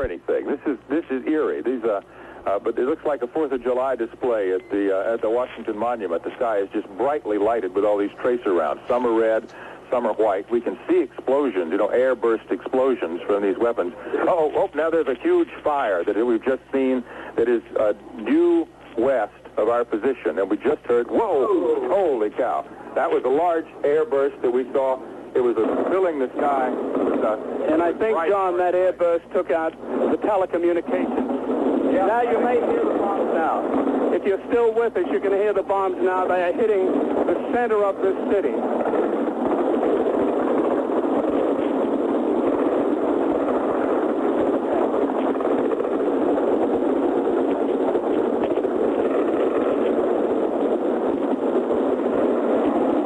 hear anything. This is eerie. But it looks like a 4th of July display at the Washington Monument. The sky is just brightly lighted with all these tracer rounds. Some are red, some are white. We can see explosions, air burst explosions from these weapons. Oh, now there's a huge fire that we've just seen that is due west of our position. And we just heard, whoa, holy cow. That was a large air burst that we saw. It was filling the sky. And I think, John, that air burst took out the telecommunications. Yeah. Now you may hear the bombs now. If you're still with us, you can hear the bombs now. They are hitting the center of this city.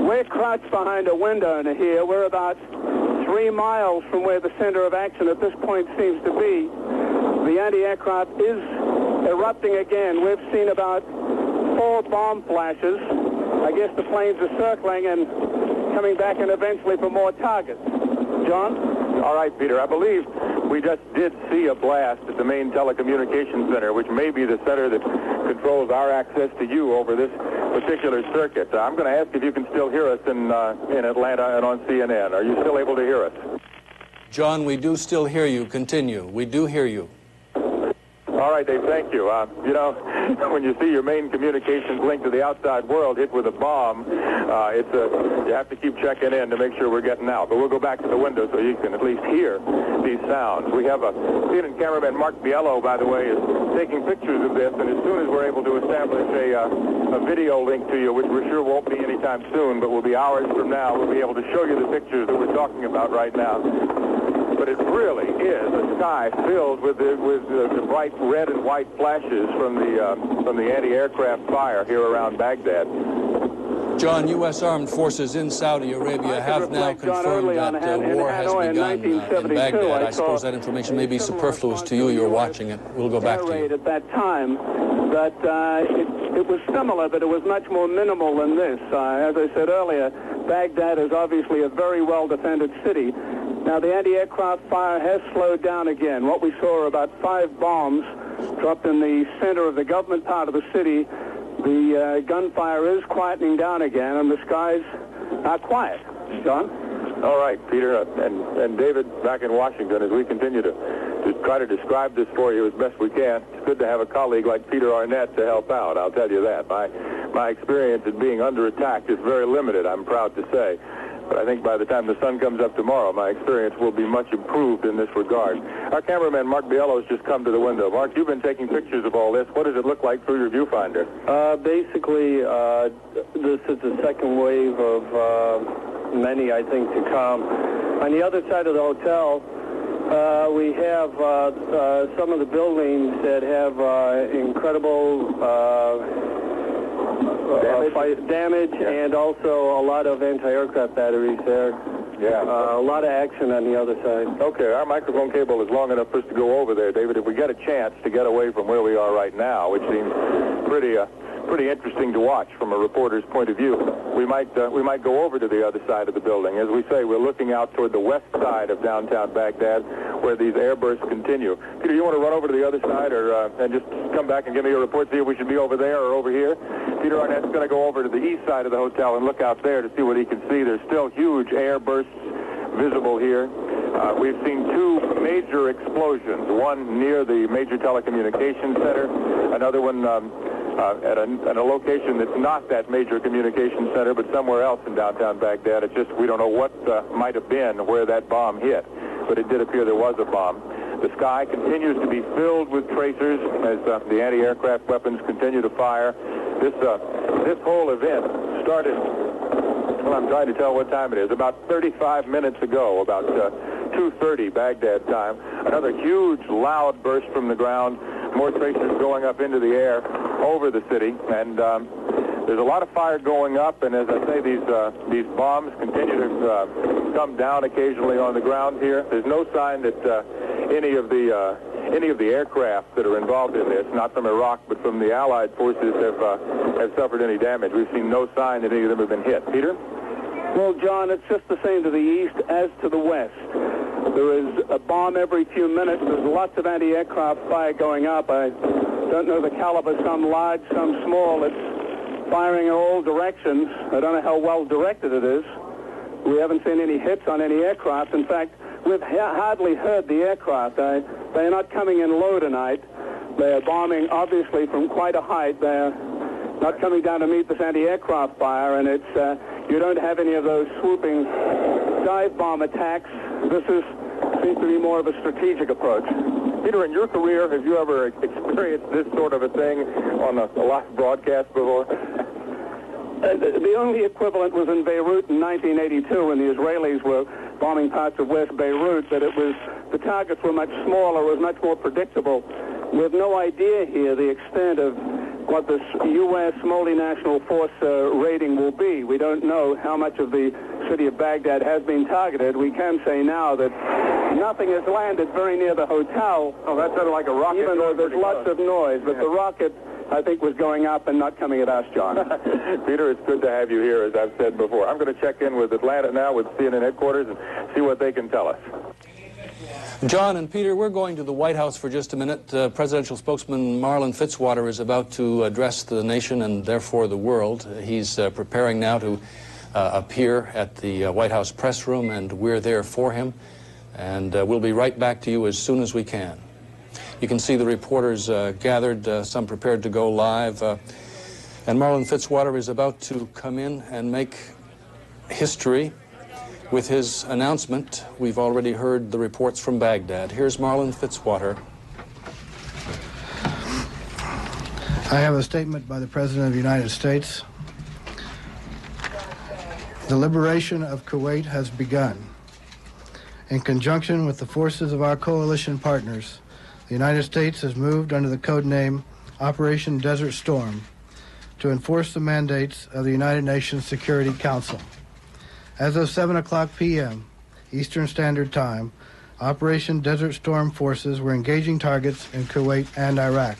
We're crouched behind a window in here. We're about 3 miles from where the center of action at this point seems to be. The anti-aircraft is erupting again. We've seen about 4 bomb flashes. I guess the planes are circling and coming back and eventually for more targets. John? All right, Peter. I believe we just did see a blast at the main telecommunications center, which may be the center that controls our access to you over this particular circuit. I'm going to ask if you can still hear us in Atlanta and on CNN. Are you still able to hear us? John, we do still hear you. Continue. We do hear you. All right, Dave, thank you. When you see your main communications link to the outside world hit with a bomb, you have to keep checking in to make sure we're getting out. But we'll go back to the window so you can at least hear these sounds. We have CNN cameraman Mark Biello, by the way, is taking pictures of this, and as soon as we're able to establish a video link to you, which we're sure won't be anytime soon, but will be hours from now, we'll be able to show you the pictures that we're talking about right now. But it really is a sky filled with the bright red and white flashes from the anti-aircraft fire here around Baghdad. John, U.S. armed forces in Saudi Arabia have now confirmed that war has begun in Baghdad. I suppose that information may be superfluous to you. You're watching it. We'll go back to you. At that time, but it was similar, but it was much more minimal than this. As I said earlier, Baghdad is obviously a very well-defended city. Now, the anti-aircraft fire has slowed down again. What we saw are about 5 bombs dropped in the center of the government part of the city. The gunfire is quietening down again, and the skies are quiet. John? All right, Peter, and David back in Washington, as we continue to try to describe this for you as best we can. It's good to have a colleague like Peter Arnett to help out, I'll tell you that. My experience in being under attack is very limited, I'm proud to say. But I think by the time the sun comes up tomorrow, my experience will be much improved in this regard. Our cameraman, Mark Biello, has just come to the window. Mark, you've been taking pictures of all this. What does it look like through your viewfinder? Basically, this is the second wave of many, I think, to come. On the other side of the hotel, we have some of the buildings that have incredible damage and also a lot of anti-aircraft batteries there. Yeah. A lot of action on the other side. Okay, our microphone cable is long enough for us to go over there, David. If we get a chance to get away from where we are right now, which seems pretty interesting to watch from a reporter's point of view, we might go over to the other side of the building. As we say, we're looking out toward the west side of downtown Baghdad, where these air bursts continue. Peter, you want to run over to the other side, and just come back and give me a report, see if we should be over there or over here? Peter Arnett's going to go over to the east side of the hotel and look out there to see what he can see. There's still huge air bursts visible here. We've seen 2 major explosions, one near the major telecommunications center, another one at a location that's not that major communications center, but somewhere else in downtown Baghdad. It's just we don't know what might have been where that bomb hit, but it did appear there was a bomb. The sky continues to be filled with tracers as the anti-aircraft weapons continue to fire. This whole event started, well, I'm trying to tell what time it is, about 35 minutes ago, about 2:30 Baghdad time. Another huge, loud burst from the ground, more tracers going up into the air over the city, and there's a lot of fire going up, and as I say, these bombs continue to come down occasionally on the ground here. There's no sign that any of the aircraft that are involved in this, not from Iraq but from the Allied forces, have suffered any damage. We've seen no sign that any of them have been hit. Peter? Well, John, it's just the same to the east as to the west. There is a bomb every few minutes. There's lots of anti-aircraft fire going up. I don't know the caliber, some large, some small. It's firing in all directions. I don't know how well directed it is. We haven't seen any hits on any aircraft. In fact, we've hardly heard the aircraft. They're not coming in low tonight. They're bombing, obviously, from quite a height. They're not coming down to meet this anti-aircraft fire, and it's you don't have any of those swooping dive bomb attacks. This seems to be more of a strategic approach. Peter, in your career, have you ever experienced this sort of a thing on a live broadcast before? The only equivalent was in Beirut in 1982 when the Israelis were bombing parts of West Beirut, that the targets were much smaller, it was much more predictable. We have no idea here the extent of what this U.S. multinational force rating will be. We don't know how much of the city of Baghdad has been targeted. We can say now that nothing has landed very near the hotel. Oh, that sounded like a rocket. Even though there's lots of noise, but the rocket, I think, was going up and not coming at us, John. Peter, it's good to have you here, as I've said before. I'm going to check in with Atlanta now with CNN headquarters and see what they can tell us. John and Peter, we're going to the White House for just a minute. Presidential spokesman Marlin Fitzwater is about to address the nation and therefore the world. He's preparing now to appear at the White House press room, and we're there for him. And we'll be right back to you as soon as we can. You can see the reporters gathered, some prepared to go live. And Marlin Fitzwater is about to come in and make history with his announcement. We've already heard the reports from Baghdad. Here's Marlin Fitzwater. I have a statement by the President of the United States. The liberation of Kuwait has begun. In conjunction with the forces of our coalition partners, the United States has moved under the code name Operation Desert Storm to enforce the mandates of the United Nations Security Council. As of 7 o'clock p.m. Eastern Standard Time, Operation Desert Storm forces were engaging targets in Kuwait and Iraq.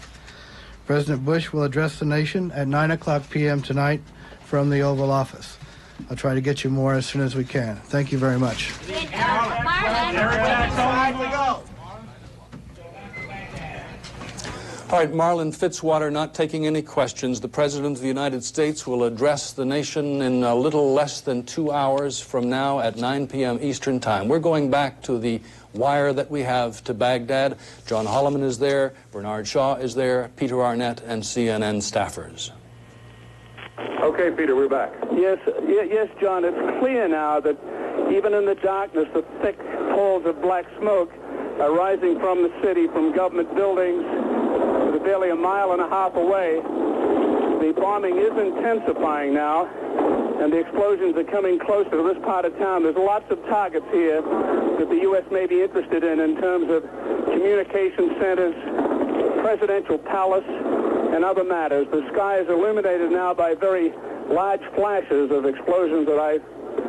President Bush will address the nation at 9 o'clock p.m. tonight from the Oval Office. I'll try to get you more as soon as we can. Thank you very much. All right, Marlin Fitzwater not taking any questions. The President of the United States will address the nation in a little less than 2 hours from now at 9 p.m. Eastern Time. We're going back to the wire that we have to Baghdad. John Holloman is there, Bernard Shaw is there, Peter Arnett, and CNN staffers. Okay, Peter, we're back. Yes, John, it's clear now that even in the darkness, the thick walls of black smoke are rising from the city, from government buildings, barely a mile and a half away. The bombing is intensifying now, and the explosions are coming closer to this part of town. There's lots of targets here that the U.S. may be interested in terms of communication centers, presidential palace, and other matters. The sky is illuminated now by very large flashes of explosions that I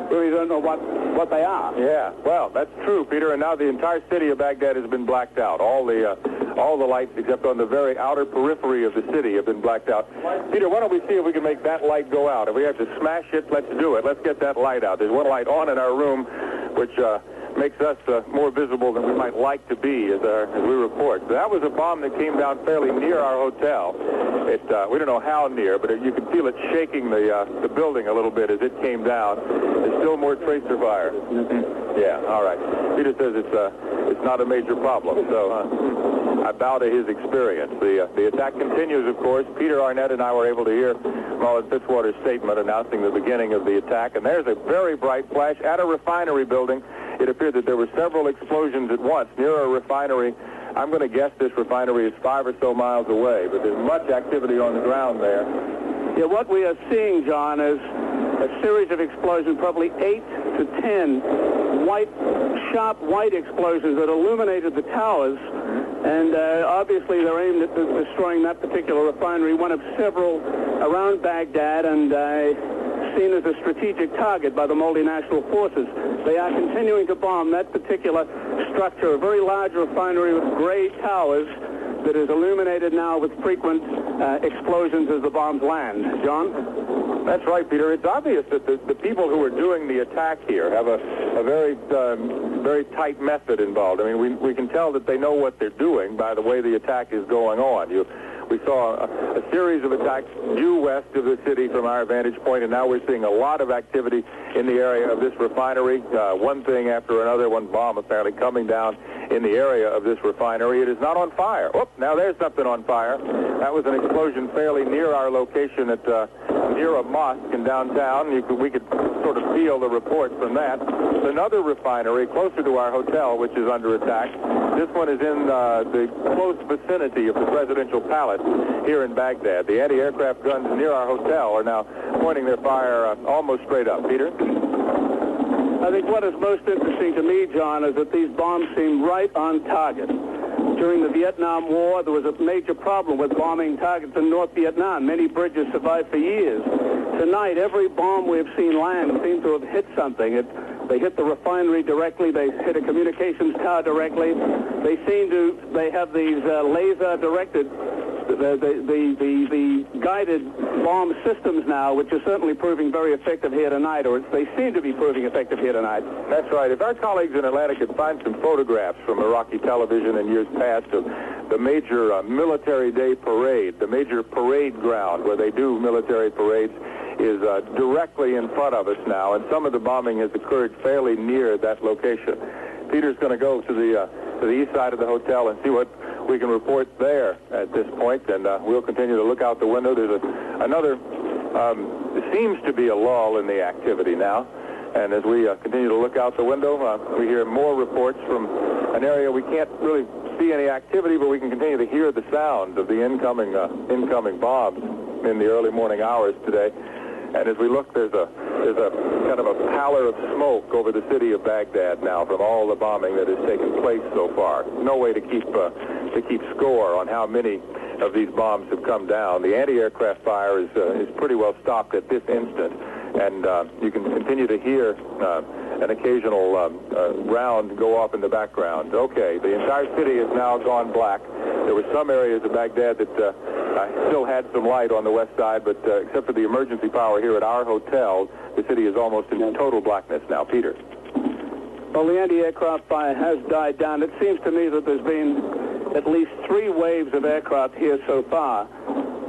really don't know what they are. Yeah, well, that's true, Peter, and now the entire city of Baghdad has been blacked out. All the lights except on the very outer periphery of the city have been blacked out. Peter, why don't we see if we can make that light go out? If we have to smash it, let's do it. Let's get that light out. There's one light on in our room, which makes us more visible than we might like to be as we report. So that was a bomb that came down fairly near our hotel. We don't know how near, but you can feel it shaking the building a little bit as it came down. There's still more tracer fire. Yeah, all right. Peter says it's not a major problem, so I bow to his experience. The attack continues, of course. Peter Arnett and I were able to hear Marlin Fitzwater's statement announcing the beginning of the attack, and there's a very bright flash at a refinery building. It appeared that there were several explosions at once near a refinery. I'm going to guess this refinery is 5 or so miles away, but there's much activity on the ground there. Yeah, what we are seeing, John, is a series of explosions, probably 8 to 10 sharp white explosions that illuminated the towers, and obviously they're aimed at destroying that particular refinery, one of several around Baghdad, and seen as a strategic target by the multinational forces. They are continuing to bomb that particular structure, a very large refinery with gray towers that is illuminated now with frequent explosions as the bombs land. John? That's right, Peter. It's obvious that the people who are doing the attack here have a very tight method involved. I mean, we can tell that they know what they're doing by the way the attack is going on. We saw a series of attacks due west of the city from our vantage point, and now we're seeing a lot of activity in the area of this refinery. One thing after another, one bomb apparently coming down in the area of this refinery. It is not on fire. Oh, now there's something on fire. That was an explosion fairly near our location at near a mosque in downtown. We could sort of feel the reports from that. Another refinery closer to our hotel, which is under attack. This one is in the close vicinity of the presidential palace here in Baghdad. The anti-aircraft guns near our hotel are now pointing their fire almost straight up. Peter? I think what is most interesting to me, John, is that these bombs seem right on target. During the Vietnam War, there was a major problem with bombing targets in North Vietnam. Many bridges survived for years. Tonight, every bomb we've seen land seems to have hit something. They hit the refinery directly. They hit a communications tower directly. They have these laser-directed, the guided bomb systems now, which are certainly proving very effective here tonight, or they seem to be proving effective here tonight. That's right. If our colleagues in Atlanta could find some photographs from Iraqi television in years past of the major military day parade, the major parade ground where they do military parades, is directly in front of us now, and some of the bombing has occurred fairly near that location. Peter's going to go to the east side of the hotel and see what we can report there at this point, and we'll continue to look out the window. There's another, seems to be a lull in the activity now, and as we continue to look out the window, we hear more reports from an area we can't really see any activity, but we can continue to hear the sound of the incoming bombs in the early morning hours today. And as we look, there's a kind of a pallor of smoke over the city of Baghdad now from all the bombing that has taken place so far. No way to keep score on how many of these bombs have come down. The anti-aircraft fire is pretty well stopped at this instant, and you can continue to hear an occasional round go off in the background. Okay, the entire city has now gone black. There were some areas of Baghdad that still had some light on the west side, but except for the emergency power here at our hotel, the city is almost in total blackness now. Peter? Well, the anti-aircraft fire has died down. It seems to me that there's been at least 3 waves of aircraft here so far.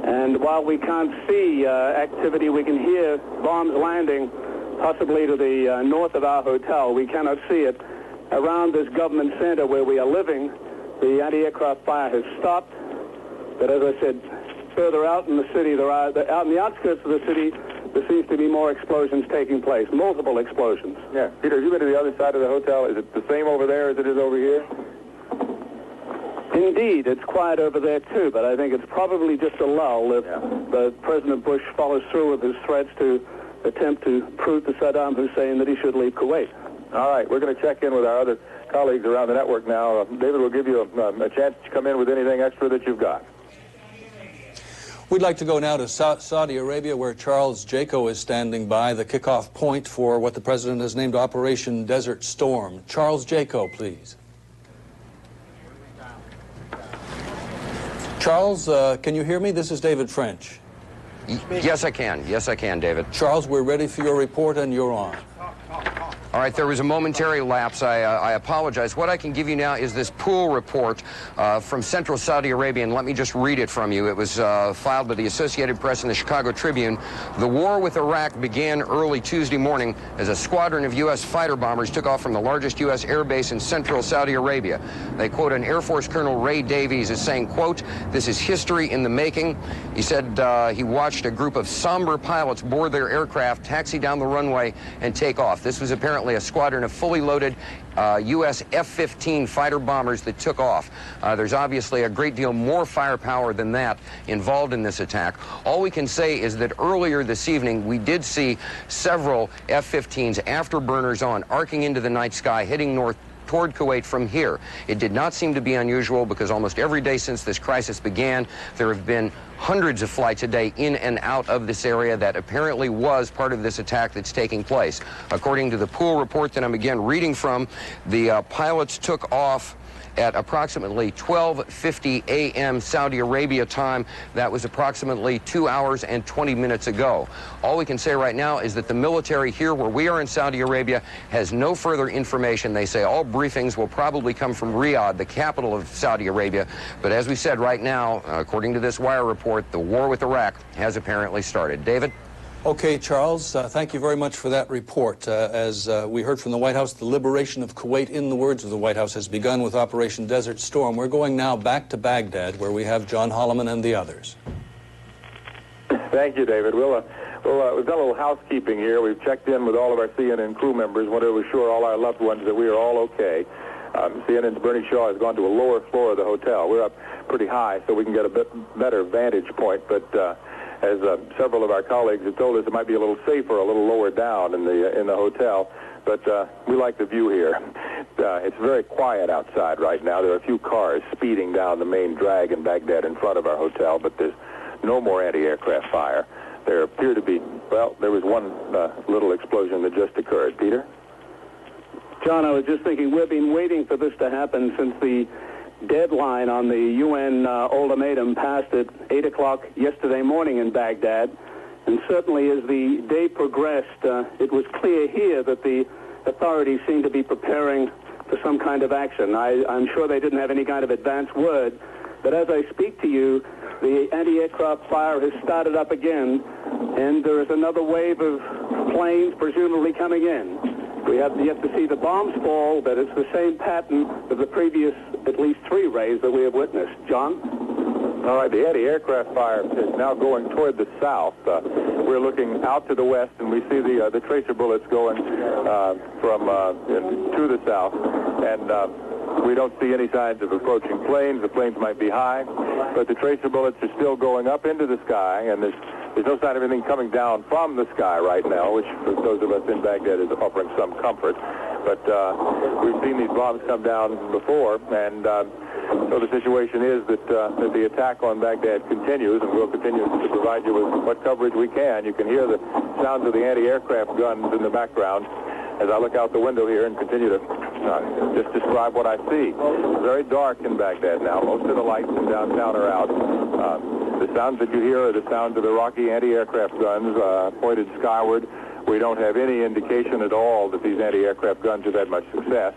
And while we can't see activity, we can hear bombs landing possibly to the north of our hotel. We cannot see it. Around this government center where we are living, the anti-aircraft fire has stopped. But as I said, further out in the city, out in the outskirts of the city, there seems to be more explosions taking place, multiple explosions. Yeah. Peter, have you been to the other side of the hotel? Is it the same over there as it is over here? Indeed, it's quiet over there, too, but I think it's probably just a lull if President Bush follows through with his threats to attempt to prove to Saddam Hussein that he should leave Kuwait. All right, we're going to check in with our other colleagues around the network now. David will give you a chance to come in with anything extra that you've got. We'd like to go now to Saudi Arabia, where Charles Jaco is standing by, the kickoff point for what the president has named Operation Desert Storm. Charles Jaco, please. Charles, can you hear me? This is David French. Yes, I can. Yes, I can, David. Charles, we're ready for your report, and you're on. All right, there was a momentary lapse. I apologize. What I can give you now is this pool report from Central Saudi Arabia, and let me just read it from you. It was filed by the Associated Press and the Chicago Tribune. The war with Iraq began early Tuesday morning as a squadron of U.S. fighter bombers took off from the largest U.S. air base in Central Saudi Arabia. They quote an Air Force Colonel Ray Davies as saying, quote, "This is history in the making." He said he watched a group of somber pilots board their aircraft, taxi down the runway, and take off. This was apparently a squadron of fully loaded U.S. F-15 fighter bombers that took off. There's obviously a great deal more firepower than that involved in this attack. All we can say is that earlier this evening, we did see several F-15s, afterburners on, arcing into the night sky, heading north toward Kuwait from here. It did not seem to be unusual because almost every day since this crisis began, there have been hundreds of flights a day in and out of this area. That apparently was part of this attack that's taking place. According to the Pool report that I'm again reading from, the pilots took off at approximately 12:50 a.m. Saudi Arabia time. That was approximately 2 hours and 20 minutes ago. All we can say right now is that the military here where we are in Saudi Arabia has no further information. They say all briefings will probably come from Riyadh, the capital of Saudi Arabia. But as we said right now, according to this wire report, the war with Iraq has apparently started. David? Okay, Charles, thank you very much for that report. As we heard from the White House, the liberation of Kuwait, in the words of the White House, has begun with Operation Desert Storm. We're going now back to Baghdad, where we have John Holloman and the others. Thank you, David. We've done a little housekeeping here. We've checked in with all of our CNN crew members, wanted to assure all our loved ones that we are all okay. CNN's Bernie Shaw has gone to a lower floor of the hotel. We're up pretty high, so we can get a bit better vantage point, but as several of our colleagues have told us, it might be a little safer, a little lower down in the hotel. But we like the view here. It's very quiet outside right now. There are a few cars speeding down the main drag in Baghdad in front of our hotel, but there's no more anti-aircraft fire. There appear to be, well, there was one little explosion that just occurred. Peter? John, I was just thinking, we've been waiting for this to happen since the deadline on the UN ultimatum passed at 8 o'clock yesterday morning in Baghdad. And certainly as the day progressed, it was clear here that the authorities seemed to be preparing for some kind of action. I'm sure they didn't have any kind of advance word, but as I speak to you, the anti-aircraft fire has started up again, and there is another wave of planes presumably coming in. We have yet to see the bombs fall, but it's the same pattern of the previous at least 3 raids that we have witnessed. John? All right, the anti-aircraft fire is now going toward the south. We're looking out to the west, and we see the tracer bullets going to the south. And we don't see any signs of approaching planes. The planes might be high, but the tracer bullets are still going up into the sky, and there's no sign of anything coming down from the sky right now, which for those of us in Baghdad is offering some comfort. But we've seen these bombs come down before, and so the situation is that the attack on Baghdad continues, and we'll continue to provide you with what coverage we can. You can hear the sounds of the anti-aircraft guns in the background as I look out the window here and continue to just describe what I see. It's very dark in Baghdad now. Most of the lights in downtown are out. The sounds that you hear are the sounds of Iraqi anti-aircraft guns pointed skyward. We don't have any indication at all that these anti-aircraft guns have had much success.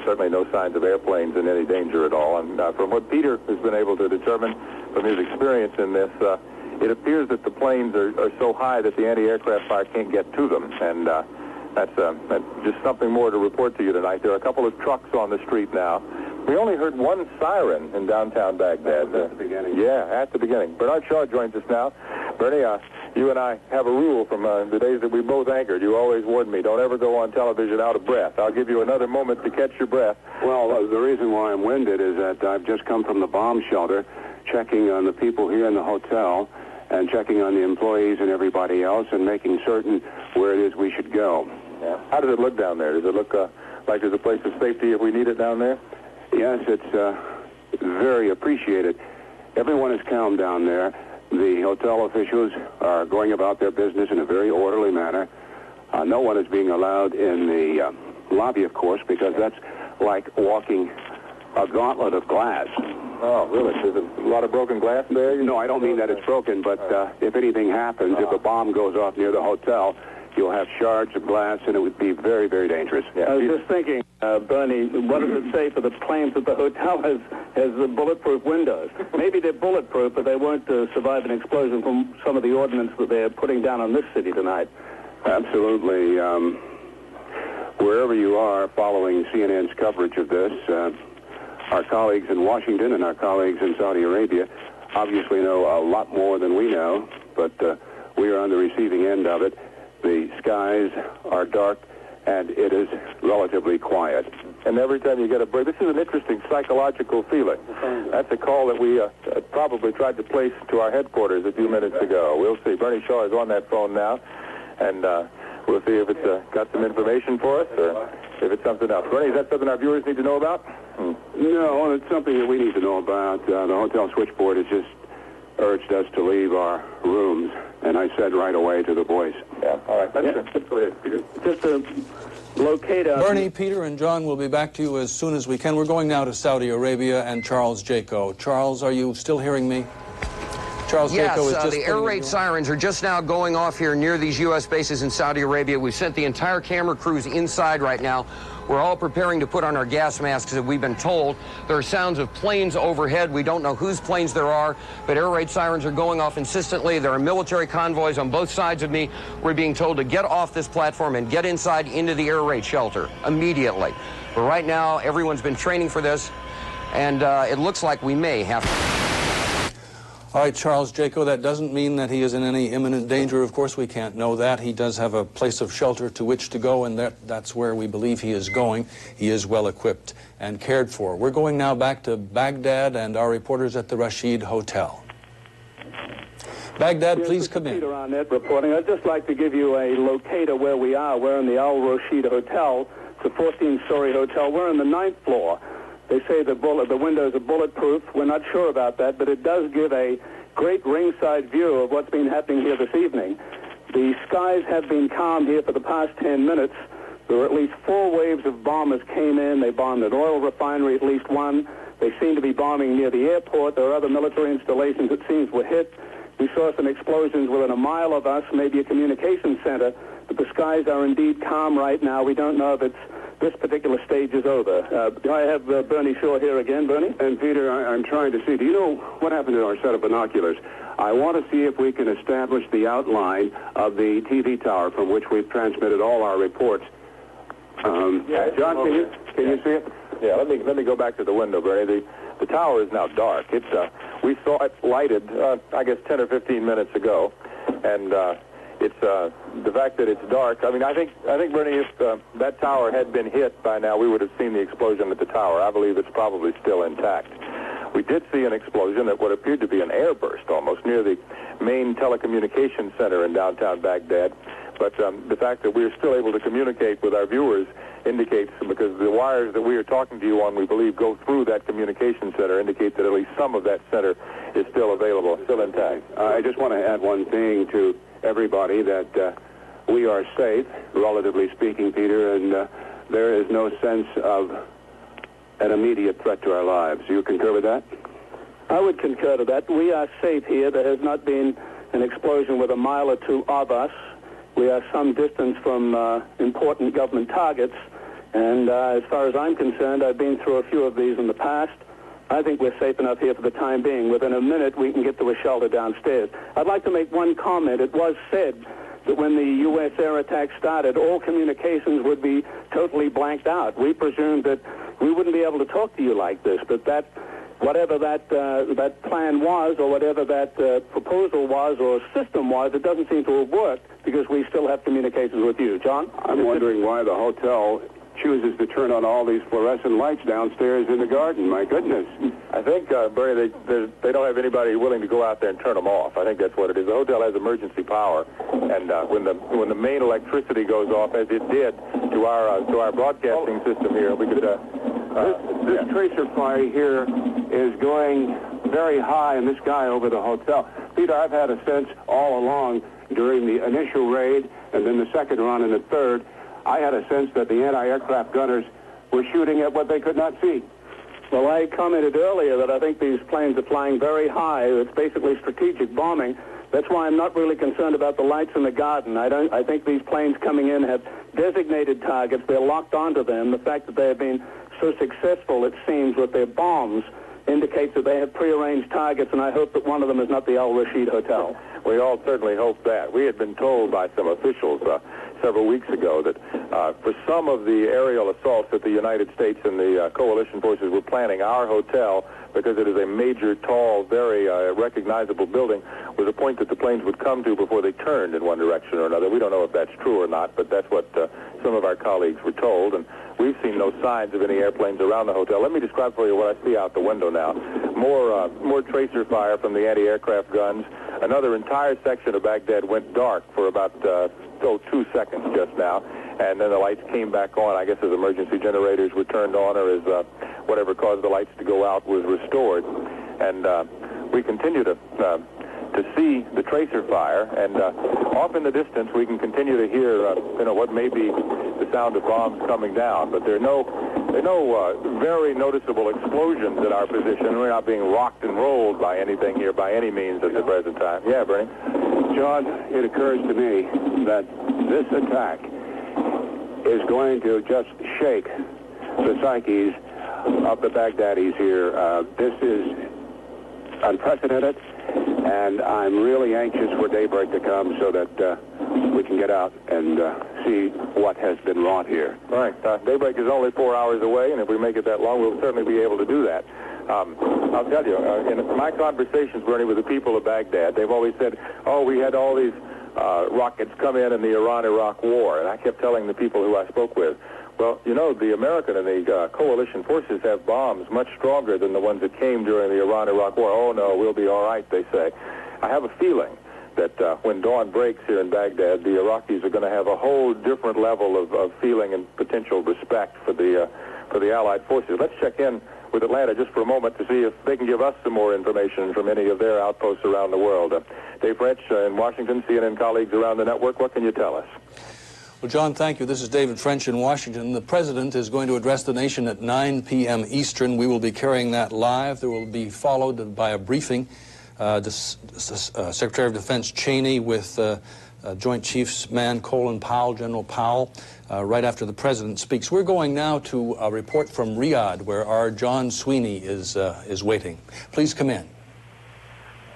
Certainly no signs of airplanes in any danger at all. And from what Peter has been able to determine from his experience in this, it appears that the planes are so high that the anti-aircraft fire can't get to them. And that's just something more to report to you tonight. There are a couple of trucks on the street now. We only heard one siren in downtown Baghdad. At the beginning. Yeah, at the beginning. Bernard Shaw joins us now. Bernie, you and I have a rule from the days that we both anchored. You always warned me, don't ever go on television out of breath. I'll give you another moment to catch your breath. Well, the reason why I'm winded is that I've just come from the bomb shelter, checking on the people here in the hotel, and checking on the employees and everybody else, and making certain where it is we should go. Yeah. How does it look down there? Does it look like there's a place of safety if we need it down there? Yes, it's very appreciated. Everyone is calm down there. The hotel officials are going about their business in a very orderly manner. No one is being allowed in the lobby, of course, because that's like walking a gauntlet of glass. Oh, really? There's a lot of broken glass there? No, I don't mean that it's broken, but if anything happens, if a bomb goes off near the hotel, you'll have shards of glass, and it would be very, very dangerous. Yeah. I was just thinking, Bernie, what does it say for the planes that the hotel has the bulletproof windows? Maybe they're bulletproof, but they won't survive an explosion from some of the ordnance that they're putting down on this city tonight. Absolutely. Wherever you are following CNN's coverage of this, our colleagues in Washington and our colleagues in Saudi Arabia obviously know a lot more than we know, but we are on the receiving end of it. The skies are dark, and it is relatively quiet. And every time you get a break, this is an interesting psychological feeling. That's a call that we probably tried to place to our headquarters a few minutes ago. We'll see. Bernie Shaw is on that phone now, and we'll see if it's got some information for us or if it's something else. Bernie, is that something our viewers need to know about? No, it's something that we need to know about. The hotel switchboard is just urged us to leave our rooms. And I said right away to the boys. Yeah, all right. Let's go ahead, Peter. Just to locate us. Bernie, Peter, and John will be back to you as soon as we can. We're going now to Saudi Arabia and Charles Jaco. Charles, are you still hearing me? Charles Yes, Jaco is just the air raid sirens are just now going off here near these U.S. bases in Saudi Arabia. We've sent the entire camera crews inside right now. We're all preparing to put on our gas masks, as we've been told. There are sounds of planes overhead. We don't know whose planes there are, but air raid sirens are going off insistently. There are military convoys on both sides of me. We're being told to get off this platform and get inside into the air raid shelter immediately. But right now, everyone's been training for this, and it looks like we may have to. All right, Charles Jaco, that doesn't mean that he is in any imminent danger. Of course, we can't know that. He does have a place of shelter to which to go, and that's where we believe he is going. He is well equipped and cared for. We're going now back to Baghdad and our reporters at the Rashid Hotel. Baghdad, please come in. Peter Arnett reporting. I'd just like to give you a locator where we are. We're in the Al Rashid Hotel. It's a 14-story hotel. We're on the 9th floor. They say the windows are bulletproof. We're not sure about that, but it does give a great ringside view of what's been happening here this evening. The skies have been calm here for the past 10 minutes. There were at least 4 waves of bombers came in. They bombed an oil refinery, at least one. They seem to be bombing near the airport. There are other military installations it seems were hit. We saw some explosions within a mile of us, maybe a communications center. But the skies are indeed calm right now. We don't know if this particular stage is over. I have Bernie Shaw here again. Bernie? And Peter, I'm trying to see, do you know what happened to our set of binoculars? I want to see if we can establish the outline of the TV tower from which we've transmitted all our reports. John, can you see it? Yeah, let me go back to the window, Bernie. The tower is now dark. We saw it lighted, I guess 10 or 15 minutes ago, and it's the fact that it's dark. I mean, I think Bernie, if that tower had been hit by now, we would have seen the explosion at the tower. I believe it's probably still intact. We did see an explosion that what appeared to be an airburst almost near the main telecommunications center in downtown Baghdad. But the fact that we're still able to communicate with our viewers indicates, because the wires that we are talking to you on, we believe, go through that communication center, indicate that at least some of that center is still available, still intact. I just want to add one thing to everybody, that we are safe, relatively speaking, Peter, and there is no sense of an immediate threat to our lives. Do you concur with that? I would concur to that. We are safe here. There has not been an explosion with a mile or two of us. We are some distance from important government targets, and as far as I'm concerned, I've been through a few of these in the past. I think we're safe enough here for the time being. Within a minute, we can get to a shelter downstairs. I'd like to make one comment. It was said that when the U.S. air attack started, all communications would be totally blanked out. We presumed that we wouldn't be able to talk to you like this, but whatever that plan was, or whatever that proposal was or system was, it doesn't seem to have worked, because we still have communications with you. John? I'm wondering why the hotel chooses to turn on all these fluorescent lights downstairs in the garden. My goodness. I think, Bernie, they don't have anybody willing to go out there and turn them off. I think that's what it is. The hotel has emergency power, and when the main electricity goes off, as it did to our broadcasting system here, we could. This tracer fire here is going very high in the sky over the hotel. Peter, I've had a sense all along during the initial raid, and then the second run and the third, I had a sense that the anti-aircraft gunners were shooting at what they could not see. Well, I commented earlier that I think these planes are flying very high. It's basically strategic bombing. That's why I'm not really concerned about the lights in the garden. I think these planes coming in have designated targets. They're locked onto them. The fact that they have been so successful, it seems, with their bombs indicates that they have prearranged targets, and I hope that one of them is not the Al Rashid Hotel. We all certainly hope that. We had been told by some officials several weeks ago that for some of the aerial assaults that the United States and the coalition forces were planning, our hotel, because it is a major, tall, very recognizable building, was a point that the planes would come to before they turned in one direction or another. We don't know if that's true or not, but that's what some of our colleagues were told, and we've seen no signs of any airplanes around the hotel. Let me describe for you what I see out the window now. More tracer fire from the anti-aircraft guns. Another entire section of Baghdad went dark for about 2 seconds just now, and then the lights came back on, I guess, as emergency generators were turned on, or as whatever caused the lights to go out was restored. And we continue to see the tracer fire, and off in the distance we can continue to hear what may be the sound of bombs coming down, but there are no very noticeable explosions in our position. We're not being rocked and rolled by anything here by any means at the present time. Yeah, Bernie? John, it occurs to me that this attack is going to just shake the psyches of the Baghdadis here. This is unprecedented, and I'm really anxious for daybreak to come so that we can get out and see what has been wrought here. All right. Daybreak is only 4 hours away, and if we make it that long, we'll certainly be able to do that. I'll tell you, in my conversations, Bernie, with the people of Baghdad, they've always said, oh, we had all these rockets come in the Iran-Iraq war, and I kept telling the people who I spoke with, well, you know, the American and the coalition forces have bombs much stronger than the ones that came during the Iran-Iraq war. Oh, no, we'll be all right, they say. I have a feeling that when dawn breaks here in Baghdad, the Iraqis are going to have a whole different level of feeling and potential respect for the Allied forces. Let's check in with Atlanta just for a moment to see if they can give us some more information from any of their outposts around the world. Dave French in Washington, CNN colleagues around the network, what can you tell us? Well, John, thank you. This is David French in Washington. The President is going to address the nation at 9 p.m. Eastern. We will be carrying that live. There will be followed by a briefing. Secretary of Defense Cheney with Joint Chiefs man Colin Powell, General Powell, right after the President speaks. We're going now to a report from Riyadh, where our John Sweeney is waiting. Please come in.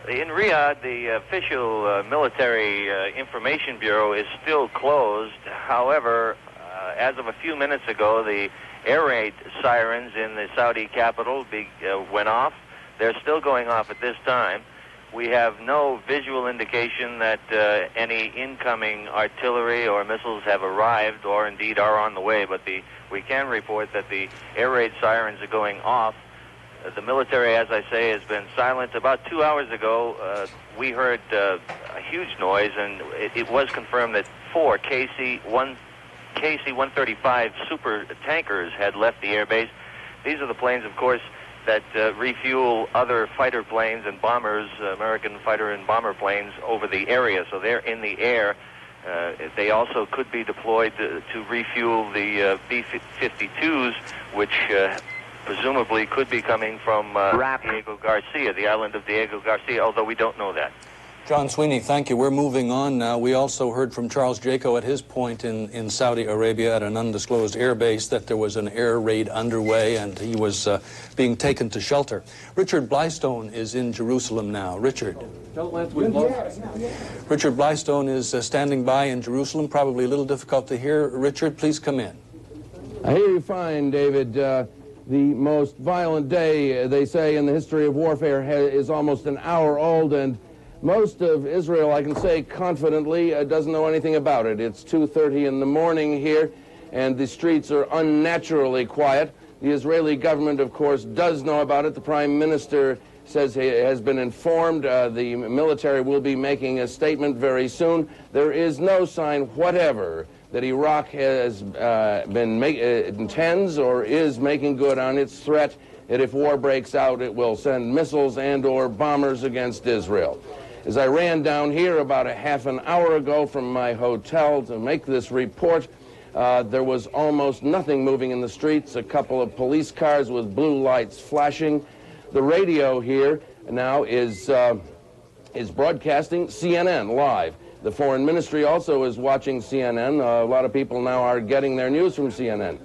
In Riyadh, the official military information bureau is still closed. However, as of a few minutes ago, the air raid sirens in the Saudi capital went off. They're still going off at this time. We have no visual indication that any incoming artillery or missiles have arrived or indeed are on the way, but we can report that the air raid sirens are going off. The military, as I say, has been silent. About 2 hours ago, we heard a huge noise, and it was confirmed that 4 KC-135 super tankers had left the airbase. These are the planes, of course, that refuel other fighter planes and bombers, American fighter and bomber planes, over the area. So they're in the air. They also could be deployed to refuel the B-52s, which presumably could be coming from Diego Garcia, the island of Diego Garcia, although we don't know that. John Sweeney, thank you. We're moving on now. We also heard from Charles Jaco at his point in Saudi Arabia at an undisclosed air base that there was an air raid underway and he was being taken to shelter. Richard Blystone is in Jerusalem now. Richard. Richard Blystone is standing by in Jerusalem. Probably a little difficult to hear. Richard, please come in. I hear you fine, David. The most violent day, they say, in the history of warfare is almost an hour old, and most of Israel, I can say confidently, doesn't know anything about it. It's 2:30 in the morning here, and the streets are unnaturally quiet. The Israeli government, of course, does know about it. The Prime Minister says he has been informed. The military will be making a statement very soon. There is no sign whatever that Iraq has intends or is making good on its threat that if war breaks out, it will send missiles and or bombers against Israel. As I ran down here about a half an hour ago from my hotel to make this report, there was almost nothing moving in the streets, a couple of police cars with blue lights flashing. The radio here now is broadcasting CNN live. The Foreign Ministry also is watching CNN. A lot of people now are getting their news from CNN.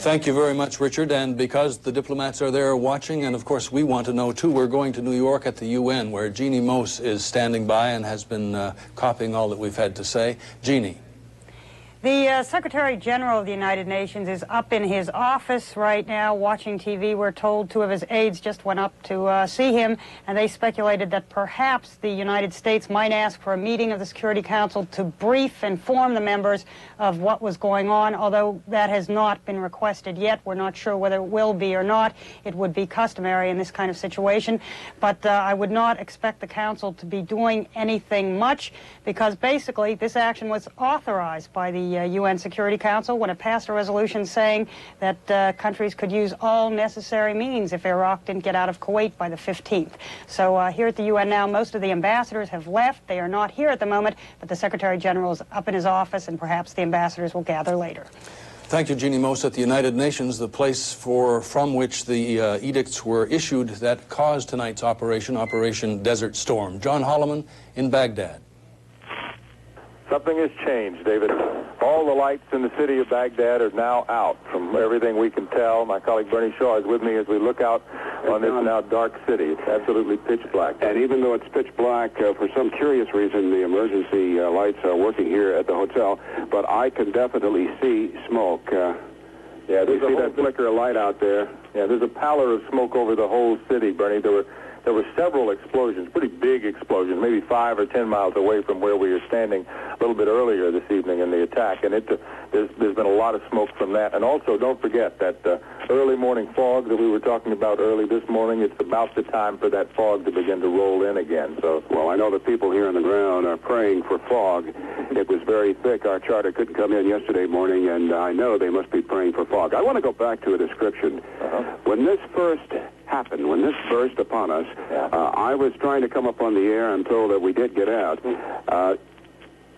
Thank you very much, Richard. And because the diplomats are there watching, and of course we want to know too, we're going to New York at the UN, where Jeannie Mose is standing by and has been copying all that we've had to say. Jeannie. The Secretary General of the United Nations is up in his office right now watching TV. We're told 2 of his aides just went up to see him, and they speculated that perhaps the United States might ask for a meeting of the Security Council to brief and inform the members of what was going on, although that has not been requested yet. We're not sure whether it will be or not. It would be customary in this kind of situation, but I would not expect the Council to be doing anything much, because basically this action was authorized by the the UN Security Council when it passed a resolution saying that countries could use all necessary means if Iraq didn't get out of Kuwait by the 15th. So here at the UN now, most of the ambassadors have left. They are not here at the moment, but the Secretary General is up in his office, and perhaps the ambassadors will gather later. Thank you, Jeannie Most. At the United Nations, the place from which the edicts were issued that caused tonight's operation, Operation Desert Storm. John Holloman in Baghdad. Something has changed, David. All the lights in the city of Baghdad are now out, from everything we can tell. My colleague Bernie Shaw is with me as we look out on this now dark city. It's absolutely pitch black. And even though it's pitch black, for some curious reason, the emergency lights are working here at the hotel, but I can definitely see smoke. Yeah, you see that flicker of light out there? Yeah, there's a pallor of smoke over the whole city, Bernie. There were several explosions, pretty big explosions, maybe 5 or 10 miles away from where we are standing a little bit earlier this evening in the attack. And there's been a lot of smoke from that. And also, don't forget that early morning fog that we were talking about early this morning, it's about the time for that fog to begin to roll in again. So, well, I know the people here on the ground are praying for fog. It was very thick. Our charter couldn't come in yesterday morning, and I know they must be praying for fog. I want to go back to a description. When this first happened, when this burst upon us, I was trying to come up on the air. I'm told that we did get out.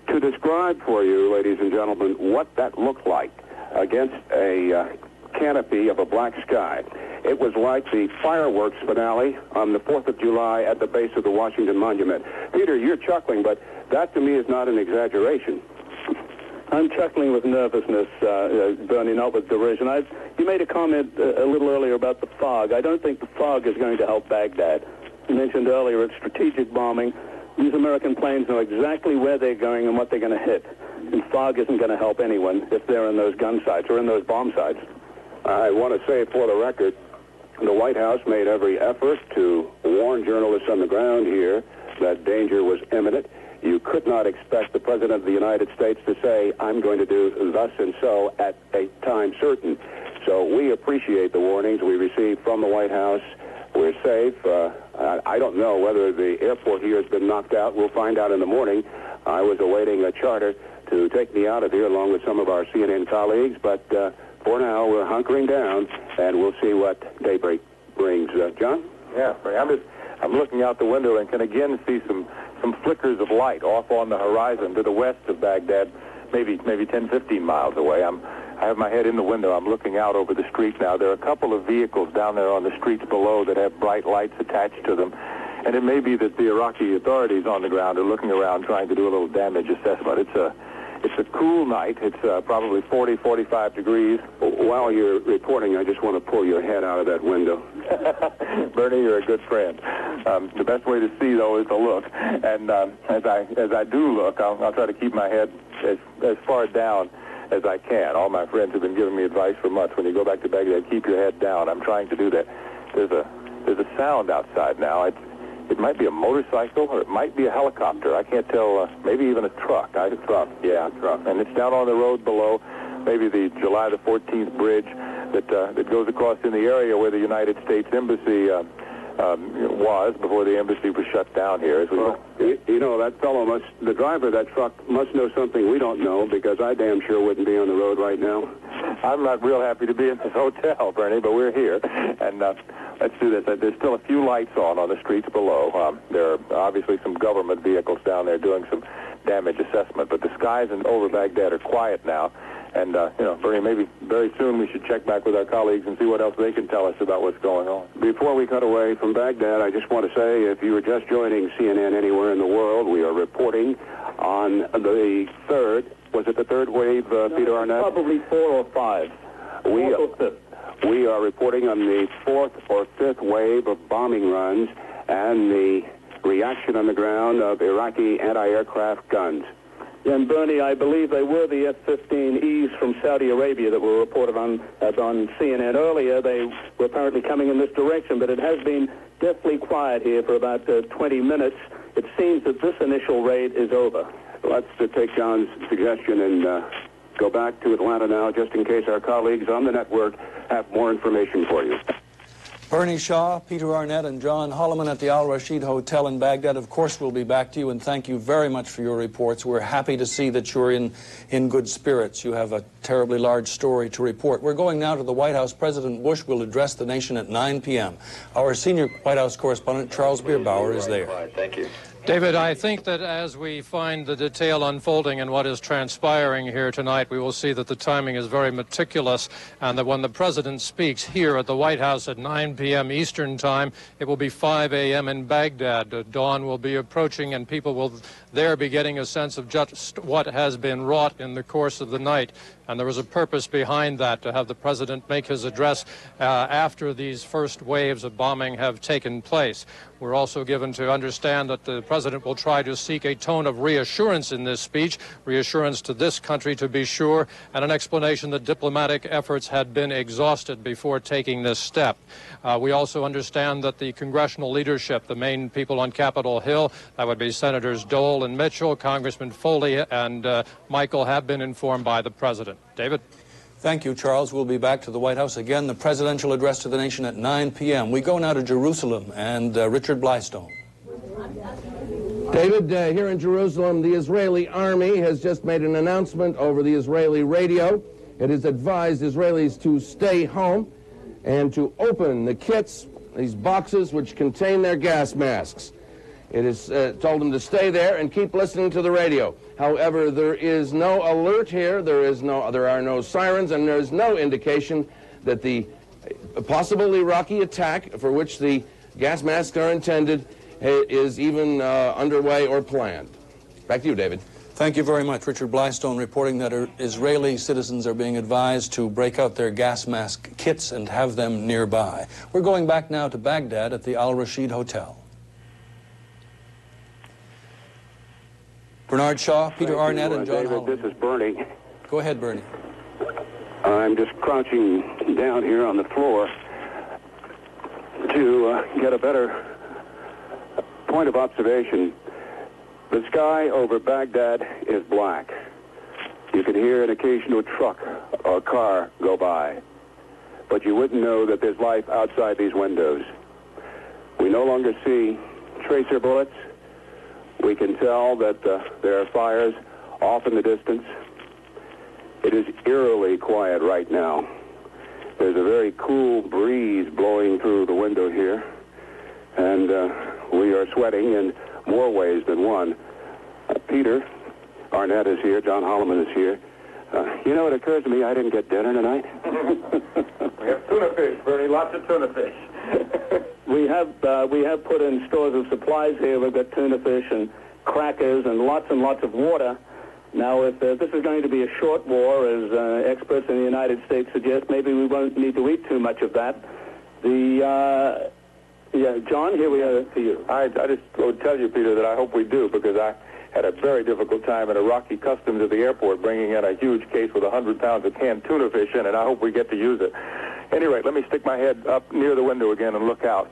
To describe for you, ladies and gentlemen, what that looked like against a canopy of a black sky, it was like the fireworks finale on the 4th of July at the base of the Washington Monument. Peter, you're chuckling, but that to me is not an exaggeration. I'm chuckling with nervousness, Bernie, not with derision. You made a comment a little earlier about the fog. I don't think the fog is going to help Baghdad. You mentioned earlier it's strategic bombing. These American planes know exactly where they're going and what they're going to hit. And fog isn't going to help anyone if they're in those gun sites or in those bomb sites. I want to say for the record, the White House made every effort to warn journalists on the ground here that danger was imminent. You could not expect the President of the United States to say, I'm going to do thus and so at a time certain. So we appreciate the warnings we received from the White House. We're safe. I don't know whether the airport here has been knocked out. We'll find out in the morning. I was awaiting a charter to take me out of here along with some of our CNN colleagues, but for now we're hunkering down, and we'll see what daybreak brings. John? Yeah, I'm looking out the window and can again see some flickers of light off on the horizon to the west of Baghdad, maybe 10, 15 miles away. I have my head in the window. I'm looking out over the street now. There are a couple of vehicles down there on the streets below that have bright lights attached to them. And it may be that the Iraqi authorities on the ground are looking around trying to do a little damage assessment. It's a cool night. It's probably 40, 45 degrees. While you're reporting, I just want to pull your head out of that window. Bernie, you're a good friend. The best way to see, though, is to look. And as I do look, I'll try to keep my head as far down as I can. All my friends have been giving me advice for months. When you go back to Baghdad, keep your head down. I'm trying to do that. There's a sound outside now. It might be a motorcycle or it might be a helicopter. I can't tell. Maybe even a truck. A truck. Yeah, a truck. And it's down on the road below. Maybe the July the 14th bridge that goes across in the area where the United States Embassy was before the embassy was shut down here. As we you know, that fellow the driver of that truck must know something we don't know, because I damn sure wouldn't be on the road right now. I'm not real happy to be in this hotel, Bernie, but we're here. And let's do this. There's still a few lights on the streets below. There are obviously some government vehicles down there doing some damage assessment, but the skies over Baghdad are quiet now. And, Bernie, maybe very soon we should check back with our colleagues and see what else they can tell us about what's going on. Before we cut away from Baghdad, I just want to say, if you were just joining CNN anywhere in the world, we are reporting on the third, was it the third wave, Peter Arnett? Probably 4 or 5. We are reporting on the 4th or 5th wave of bombing runs and the reaction on the ground of Iraqi anti-aircraft guns. And Bernie, I believe they were the F-15Es from Saudi Arabia that were reported on CNN earlier. They were apparently coming in this direction, but it has been deathly quiet here for about 20 minutes. It seems that this initial raid is over. Let's take John's suggestion and go back to Atlanta now, just in case our colleagues on the network have more information for you. Bernie Shaw, Peter Arnett, and John Holloman at the Al Rashid Hotel in Baghdad. Of course, we'll be back to you, and thank you very much for your reports. We're happy to see that you're in good spirits. You have a terribly large story to report. We're going now to the White House. President Bush will address the nation at 9 p.m. Our senior White House correspondent, Charles Bierbauer, is there. Thank you. David, I think that as we find the detail unfolding in what is transpiring here tonight, we will see that the timing is very meticulous, and that when the president speaks here at the White House at 9 p.m. Eastern Time, it will be 5 a.m. in Baghdad. Dawn will be approaching, and people will there be getting a sense of just what has been wrought in the course of the night. And there was a purpose behind that, to have the president make his address after these first waves of bombing have taken place. We're also given to understand that the president will try to seek a tone of reassurance in this speech, reassurance to this country to be sure, and an explanation that diplomatic efforts had been exhausted before taking this step. We also understand that the congressional leadership, the main people on Capitol Hill, that would be Senators Dole and Mitchell, Congressman Foley and Michael, have been informed by the president. David? Thank you, Charles. We'll be back to the White House again, the presidential address to the nation at 9 p.m. We go now to Jerusalem and Richard Blystone. David, here in Jerusalem, the Israeli army has just made an announcement over the Israeli radio. It has advised Israelis to stay home and to open the kits, these boxes which contain their gas masks. It has told them to stay there and keep listening to the radio. However, there is no alert here, there are no sirens, and there is no indication that the possible Iraqi attack for which the gas masks are intended is even underway or planned. Back to you, David. Thank you very much. Richard Blystone reporting that Israeli citizens are being advised to break out their gas mask kits and have them nearby. We're going back now to Baghdad at the Al Rashid Hotel. Bernard Shaw, Peter Arnett, and John Holland. This is Bernie. Go ahead, Bernie. I'm just crouching down here on the floor to get a better point of observation. The sky over Baghdad is black. You can hear an occasional truck or car go by, but you wouldn't know that there's life outside these windows. We no longer see tracer bullets. We can tell that there are fires off in the distance. It is eerily quiet right now. There's a very cool breeze blowing through the window here, and we are sweating in more ways than one. Peter Arnett is here. John Holloman is here. You know, it occurs to me I didn't get dinner tonight. We have tuna fish, Bernie, lots of tuna fish. We have put in stores of supplies here. We've got tuna fish and crackers and lots of water. Now, if this is going to be a short war, as experts in the United States suggest, maybe we won't need to eat too much of that. John, here we are to you. I just would tell you, Peter, that I hope we do, because I had a very difficult time at Iraqi customs at the airport bringing in a huge case with 100 pounds of canned tuna fish in it. I hope we get to use it. Anyway, let me stick my head up near the window again and look out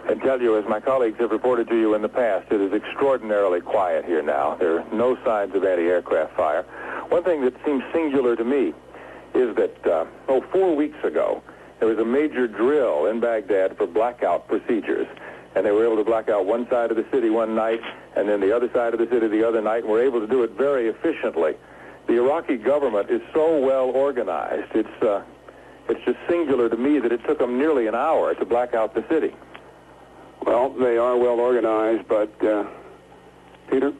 and tell you, as my colleagues have reported to you in the past, it is extraordinarily quiet here now. There are no signs of anti-aircraft fire. One thing that seems singular to me is that, 4 weeks ago, there was a major drill in Baghdad for blackout procedures. And they were able to black out one side of the city one night and then the other side of the city the other night, and were able to do it very efficiently. The Iraqi government is so well organized. It's just singular to me that it took them nearly an hour to black out the city. Well, they are well organized, but, Peter?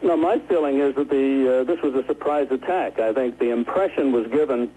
No, my feeling is that this was a surprise attack. I think the impression was given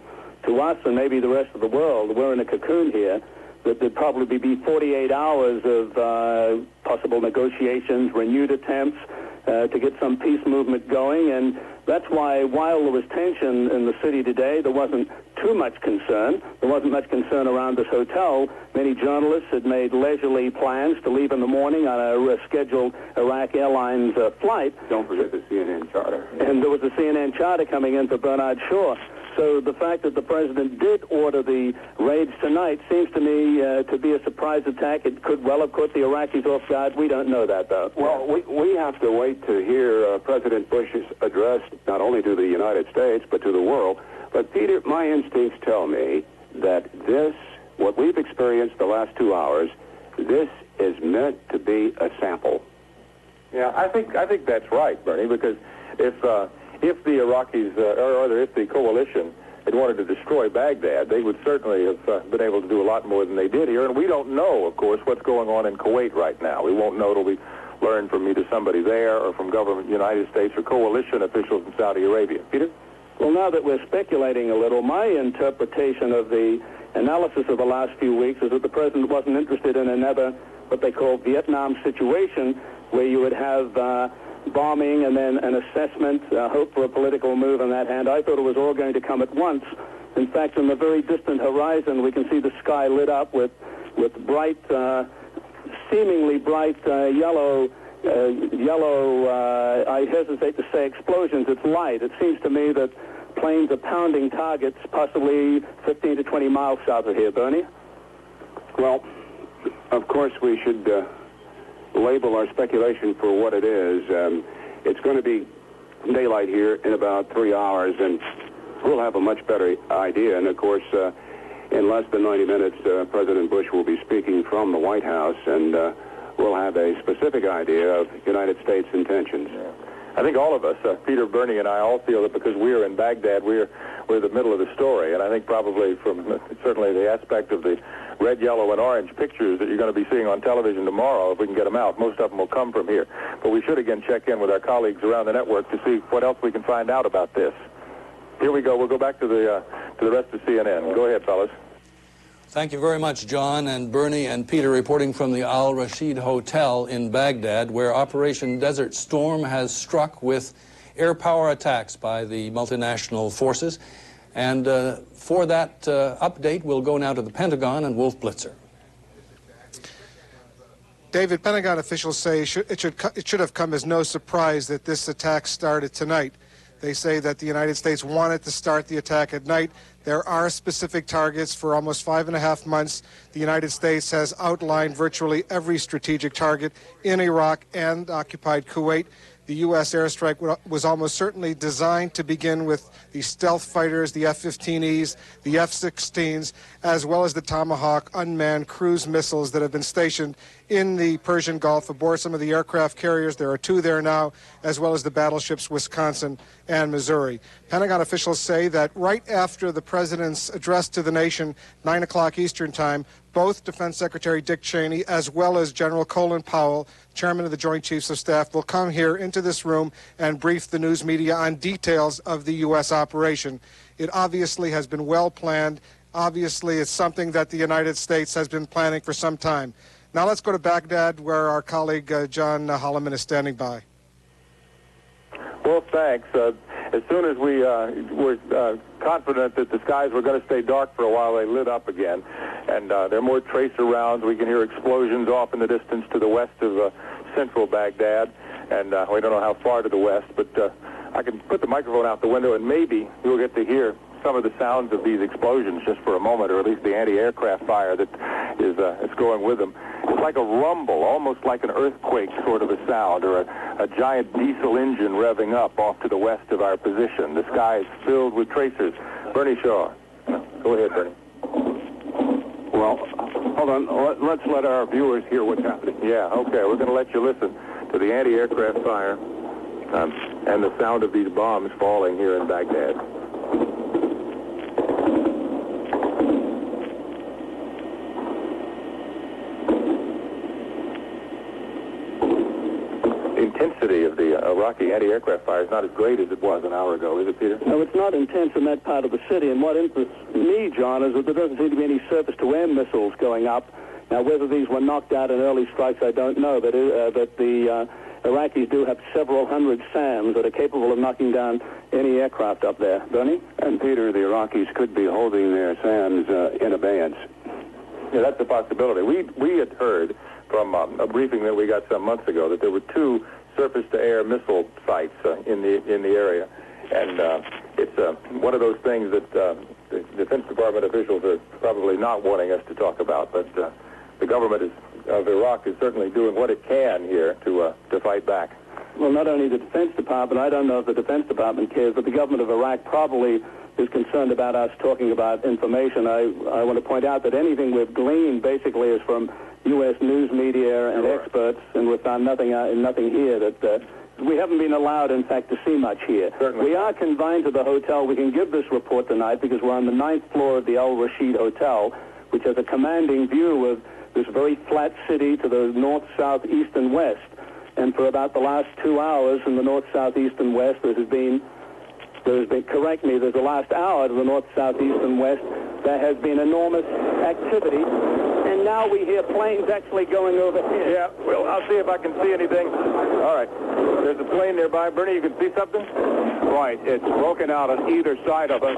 to us and maybe the rest of the world, we're in a cocoon here, that there'd probably be 48 hours of possible negotiations, renewed attempts to get some peace movement going. And that's why, while there was tension in the city today, there wasn't too much concern. There wasn't much concern around this hotel. Many journalists had made leisurely plans to leave in the morning on a scheduled Iraq Airlines flight. Don't forget the CNN charter. And there was a CNN charter coming in for Bernard Shaw. So the fact that the president did order the raids tonight seems to me to be a surprise attack. It could well have caught the Iraqis off guard. We don't know that, though. Well, we have to wait to hear President Bush's address, not only to the United States, but to the world. But, Peter, my instincts tell me that what we've we've experienced the last 2 hours, this is meant to be a sample. Yeah, I think that's right, Bernie, because if the Iraqis, or rather if the coalition had wanted to destroy Baghdad, they would certainly have been able to do a lot more than they did here. And we don't know, of course, what's going on in Kuwait right now. We won't know till we learn from either somebody there or from government United States or coalition officials in Saudi Arabia. Peter? Well, now that we're speculating a little, my interpretation of the analysis of the last few weeks is that the president wasn't interested in another, what they call Vietnam situation, where you would have bombing and then an assessment, hope for a political move on that hand. I thought it was all going to come at once. In fact, on the very distant horizon, we can see the sky lit up with bright, seemingly bright yellow, I hesitate to say explosions. It's light. It seems to me that planes are pounding targets possibly 15 to 20 miles south of here. Bernie? Well, of course, we should label our speculation for what it is. It's going to be daylight here in about 3 hours, and we'll have a much better idea. And, of course, in less than 90 minutes, President Bush will be speaking from the White House, and we'll have a specific idea of United States intentions. Yeah. I think all of us, Peter, Bernie, and I all feel that because we're in Baghdad, we're the middle of the story. And I think probably from certainly the aspect of the red, yellow, and orange pictures that you're going to be seeing on television tomorrow, if we can get them out, most of them will come from here. But we should again check in with our colleagues around the network to see what else we can find out about this. Here we go. We'll go back to the rest of CNN. Go ahead, fellas. Thank you very much, John and Bernie and Peter, reporting from the Al Rashid Hotel in Baghdad, where Operation Desert Storm has struck with air power attacks by the multinational forces. And for that update, we'll go now to the Pentagon and Wolf Blitzer. David, Pentagon officials say it should have come as no surprise that this attack started tonight. They say that the United States wanted to start the attack at night. There are specific targets. For almost 5.5 months, the United States has outlined virtually every strategic target in Iraq and occupied Kuwait. The U.S. airstrike was almost certainly designed to begin with the stealth fighters, the F-15Es, the F-16s, as well as the Tomahawk unmanned cruise missiles that have been stationed in the Persian Gulf aboard some of the aircraft carriers. There are 2 there now, as well as the battleships Wisconsin and Missouri. Pentagon officials say that right after the president's address to the nation, 9 o'clock Eastern time, both Defense Secretary Dick Cheney as well as General Colin Powell, chairman of the Joint Chiefs of Staff, will come here into this room and brief the news media on details of the U.S. operation. It obviously has been well planned. Obviously, it's something that the United States has been planning for some time. Now let's go to Baghdad, where our colleague John Holliman is standing by. Well, thanks. As soon as we were confident that the skies were going to stay dark for a while, they lit up again. And there are more tracer rounds. We can hear explosions off in the distance to the west of central Baghdad. And we don't know how far to the west, but I can put the microphone out the window, and maybe you'll get to hear some of the sounds of these explosions just for a moment, or at least the anti-aircraft fire that is going with them. It's like a rumble, almost like an earthquake sort of a sound, or a giant diesel engine revving up off to the west of our position. The sky is filled with tracers. Bernie Shaw. Go ahead, Bernie. Well, hold on. Let's let our viewers hear what's happening. Yeah, okay. We're going to let you listen to the anti-aircraft fire and the sound of these bombs falling here in Baghdad. Intensity of the Iraqi anti-aircraft fire is not as great as it was an hour ago, is it, Peter? No, it's not intense in that part of the city. And what interests me, John, is that there doesn't seem to be any surface-to-air missiles going up. Now, whether these were knocked out in early strikes, I don't know. But the Iraqis do have several hundred SAMs that are capable of knocking down any aircraft up there. Bernie? And, Peter, the Iraqis could be holding their SAMs in abeyance. Yeah, that's a possibility. We had heard from a briefing that we got some months ago that there were 2 surface-to-air missile sites in the area, and it's one of those things that the Defense Department officials are probably not wanting us to talk about. But the government of Iraq is certainly doing what it can here to fight back. well, not only the Defense Department, I don't know if the Defense Department cares, but the government of Iraq probably is concerned about us talking about information. I want to point out that anything we've gleaned basically is from U.S. news media and experts, and we've found nothing here that we haven't been allowed, in fact, to see much here. Certainly. We are confined to the hotel. We can give this report tonight because we're on the 9th floor of the Al Rashid Hotel, which has a commanding view of this very flat city to the north, south, east, and west. And for about the last 2 hours in the north, south, east, and west, there's the last hour to the north, south, east, and west, there has been enormous activity. And now we hear planes actually going over here. Yeah, well, I'll see if I can see anything. All right. There's a plane nearby. Bernie, you can see something? Right. It's broken out on either side of us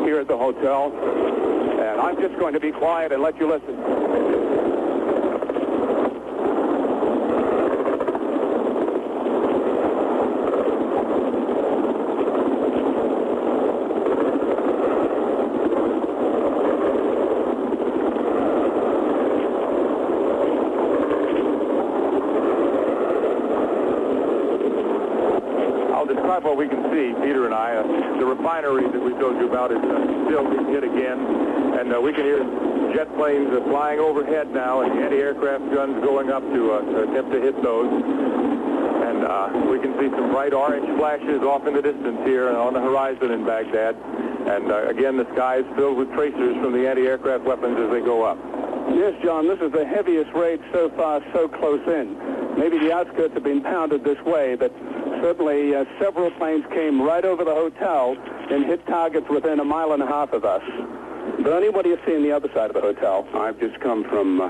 here at the hotel. And I'm just going to be quiet and let you listen. What we can see, Peter and I, the refinery that we told you about is still being hit again, and we can hear jet planes flying overhead now, and the anti-aircraft guns going up to attempt to hit those. And we can see some bright orange flashes off in the distance here on the horizon in Baghdad. And again, the sky is filled with tracers from the anti-aircraft weapons as they go up. Yes, John, this is the heaviest raid so far, so close in. Maybe the outskirts have been pounded this way, but certainly several planes came right over the hotel and hit targets within a mile and a half of us. Bernie, what do you see on the other side of the hotel? I've just come from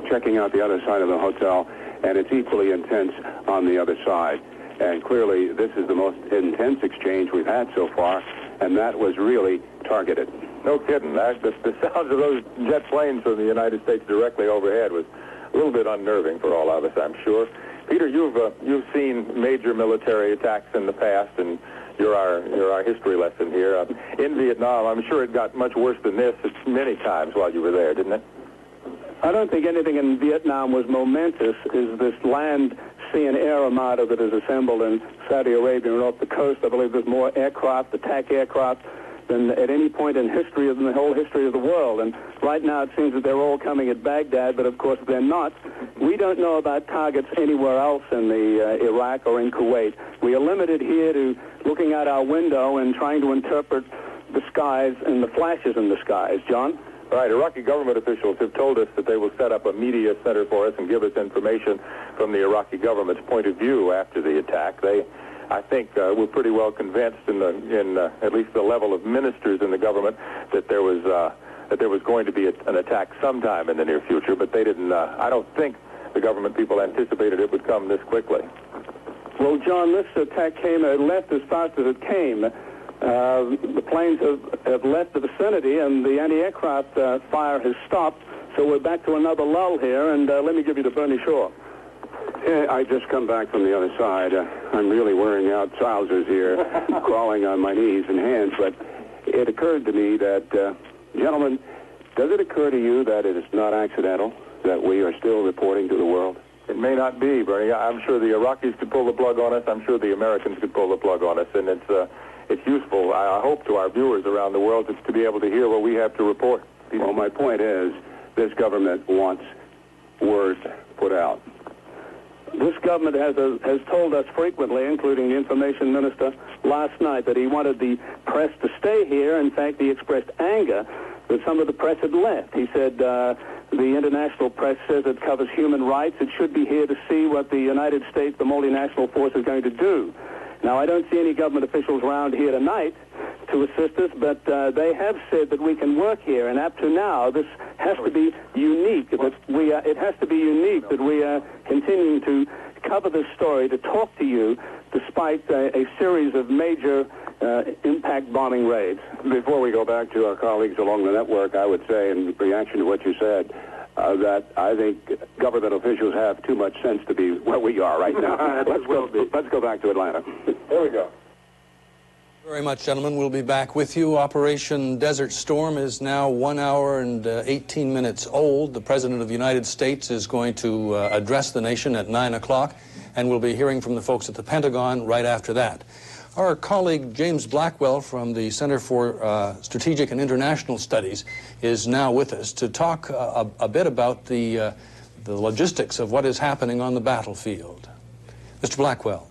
checking out the other side of the hotel, and it's equally intense on the other side. And clearly, this is the most intense exchange we've had so far, and that was really targeted. No kidding. The sounds of those jet planes from the United States directly overhead was a little bit unnerving for all of us, I'm sure. Peter, you've seen major military attacks in the past, and you're our history lesson here. In Vietnam, I'm sure it got much worse than this many times while you were there, didn't it? I don't think anything in Vietnam was momentous. Is this land, sea, and air armada that is assembled in Saudi Arabia and off the coast. I believe there's more aircraft, attack aircraft, than at any point in history, in the whole history of the world. And right now it seems that they're all coming at Baghdad, but of course they're not. We don't know about targets anywhere else in the Iraq or in Kuwait. We are limited here to looking out our window and trying to interpret the skies and the flashes in the skies. John? Right. Iraqi government officials have told us that they will set up a media center for us and give us information from the Iraqi government's point of view after the attack. I think we're pretty well convinced in at least the level of ministers in the government that there was going to be an attack sometime in the near future, but they didn't. I don't think the government people anticipated it would come this quickly. Well, John, this attack left as fast as it came. The planes have left the vicinity, and the anti-aircraft fire has stopped. So we're back to another lull here, and let me give you to Bernie Shaw. I just come back from the other side. I'm really wearing out trousers here, crawling on my knees and hands. But it occurred to me that, gentlemen, does it occur to you that it is not accidental that we are still reporting to the world? It may not be, Bernie. I'm sure the Iraqis could pull the plug on us. I'm sure the Americans could pull the plug on us, and it's useful, I hope, to our viewers around the world to be able to hear what we have to report. Well, my point is, this government wants word put out. This government has told us frequently, including the information minister last night, that he wanted the press to stay here. In fact, he expressed anger that some of the press had left. He said the international press says it covers human rights. It should be here to see what the United States, the multinational force, is going to do. Now, I don't see any government officials around here tonight to assist us, but they have said that we can work here. And up to now, this has to be unique. It has to be unique that we are continuing to cover this story, to talk to you, despite a series of major impact bombing raids. Before we go back to our colleagues along the network, I would say, in reaction to what you said, that I think government officials have too much sense to be where we are right now. Let's go back to Atlanta. Here we go. Very much, gentlemen. We'll be back with you. Operation Desert Storm is now 1 hour and 18 minutes old. The President of the United States is going to address the nation at 9 o'clock. and we'll be hearing from the folks at the Pentagon right after that. Our colleague James Blackwell from the Center for Strategic and International Studies is now with us to talk a bit about the logistics of what is happening on the battlefield. Mr. Blackwell.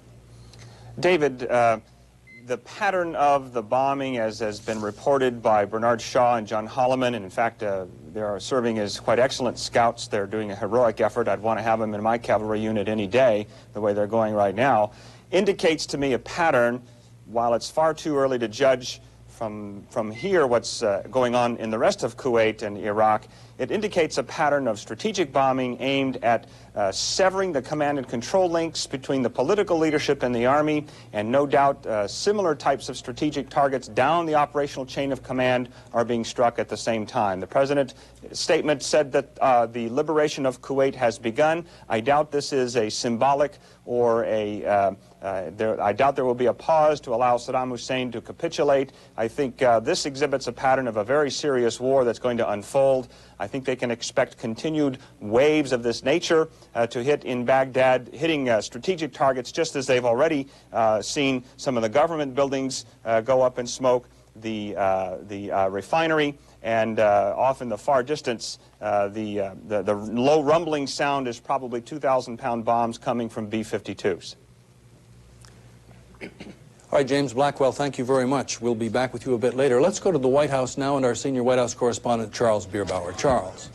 David, the pattern of the bombing, as has been reported by Bernard Shaw and John Holloman, and in fact, they are serving as quite excellent scouts. They're doing a heroic effort. I'd want to have them in my cavalry unit any day, the way they're going right now, indicates to me a pattern. While it's far too early to judge from here what's going on in the rest of Kuwait and Iraq, it indicates a pattern of strategic bombing aimed at severing the command and control links between the political leadership and the army, and no doubt similar types of strategic targets down the operational chain of command are being struck at the same time. The President's statement said that the liberation of Kuwait has begun. I doubt this is a symbolic or I doubt there will be a pause to allow Saddam Hussein to capitulate. I think this exhibits a pattern of a very serious war that's going to unfold. I think they can expect continued waves of this nature to hit in Baghdad, hitting strategic targets just as they've already seen some of the government buildings go up in smoke, the refinery, and off in the far distance, the low rumbling sound is probably 2,000-pound bombs coming from B-52s. All right, James Blackwell, thank you very much. We'll be back with you a bit later. Let's go to the White House now and our senior White House correspondent, Charles Bierbauer. Charles.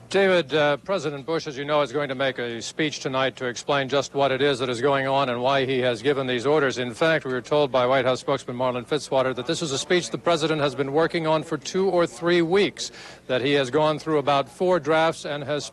David, President Bush, as you know, is going to make a speech tonight to explain just what it is that is going on and why he has given these orders. In fact, we were told by White House spokesman Marlin Fitzwater that this is a speech the President has been working on for 2 or 3 weeks, that he has gone through about 4 drafts and has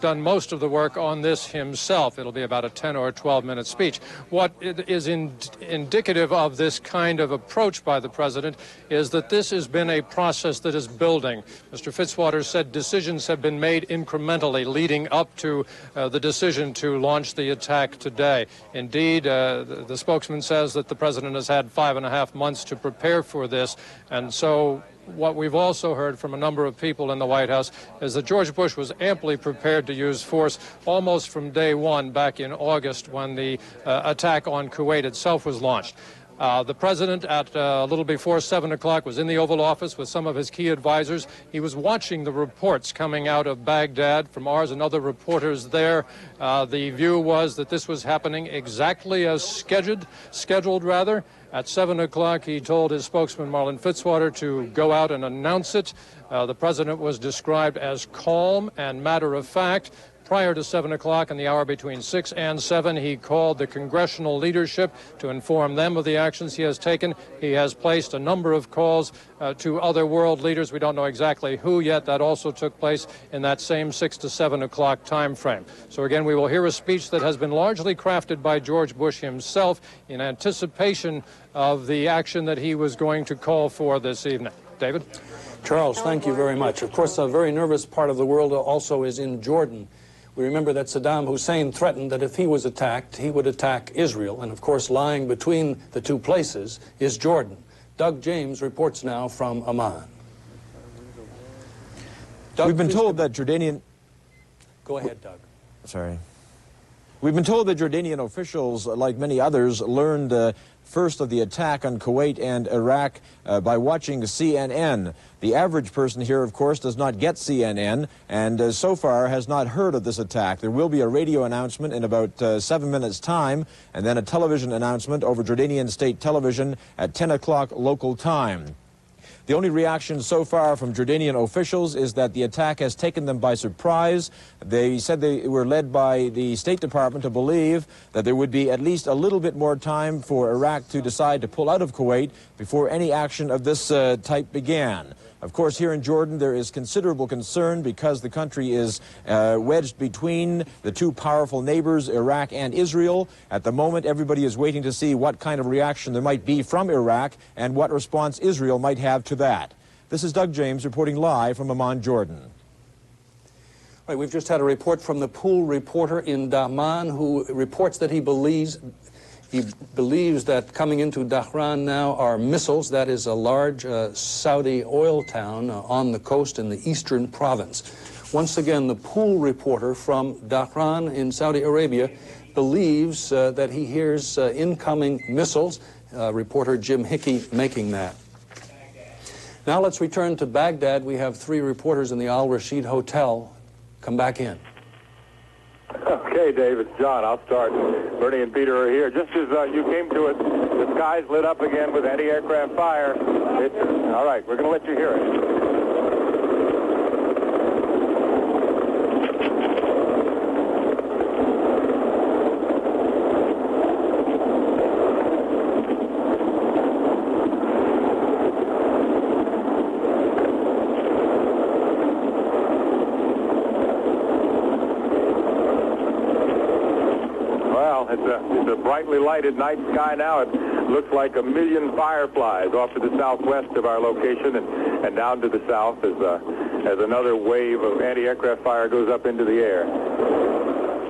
done most of the work on this himself. It'll be about a 10 or 12-minute speech. What is indicative of this kind of approach by the President is that this has been a process that is building. Mr. Fitzwater said decisions have been made incrementally leading up to the decision to launch the attack today. Indeed, the spokesman says that the President has had 5.5 months to prepare for this, and so what we've also heard from a number of people in the White House is that George Bush was amply prepared to use force almost from day one back in August when the attack on Kuwait itself was launched. The President, at a little before 7 o'clock, was in the Oval Office with some of his key advisors. He was watching the reports coming out of Baghdad from ours and other reporters there. The view was that this was happening exactly as scheduled. At 7 o'clock, he told his spokesman, Marlin Fitzwater, to go out and announce it. The President was described as calm and matter-of-fact. Prior to 7 o'clock, in the hour between 6 and 7, he called the congressional leadership to inform them of the actions he has taken. He has placed a number of calls to other world leaders. We don't know exactly who yet. That also took place in that same 6 to 7 o'clock time frame. So again, we will hear a speech that has been largely crafted by George Bush himself in anticipation of the action that he was going to call for this evening. David? Charles, thank you very much. Of course, a very nervous part of the world also is in Jordan. We remember that Saddam Hussein threatened that if he was attacked, he would attack Israel. And of course, lying between the two places is Jordan. Doug James reports now from Amman. Doug, we've been told that Jordanian... Go ahead, Doug. Sorry. We've been told that Jordanian officials, like many others, learned first of the attack on Kuwait and Iraq by watching CNN. The average person here, of course, does not get CNN and so far has not heard of this attack. There will be a radio announcement in about 7 minutes' time and then a television announcement over Jordanian state television at 10 o'clock local time. The only reaction so far from Jordanian officials is that the attack has taken them by surprise. They said they were led by the State Department to believe that there would be at least a little bit more time for Iraq to decide to pull out of Kuwait before any action of this type began. Of course, here in Jordan, there is considerable concern because the country is wedged between the two powerful neighbors, Iraq and Israel. At the moment, everybody is waiting to see what kind of reaction there might be from Iraq and what response Israel might have to that. This is Doug James reporting live from Amman, Jordan. All right, we've just had a report from the pool reporter in Daman who reports that he believes that coming into Dhahran now are missiles. That is a large Saudi oil town on the coast in the eastern province. Once again, the pool reporter from Dhahran in Saudi Arabia believes that he hears incoming missiles. Reporter Jim Hickey making that. Now let's return to Baghdad. We have 3 reporters in the Al Rashid Hotel. Come back in. Okay, Dave, it's John. I'll start. Bernie and Peter are here. Just as you came to it, the skies lit up again with anti-aircraft fire. All right, we're going to let you hear it. It's a brightly lighted night sky now. It looks like a million fireflies off to the southwest of our location and down to the south as another wave of anti-aircraft fire goes up into the air.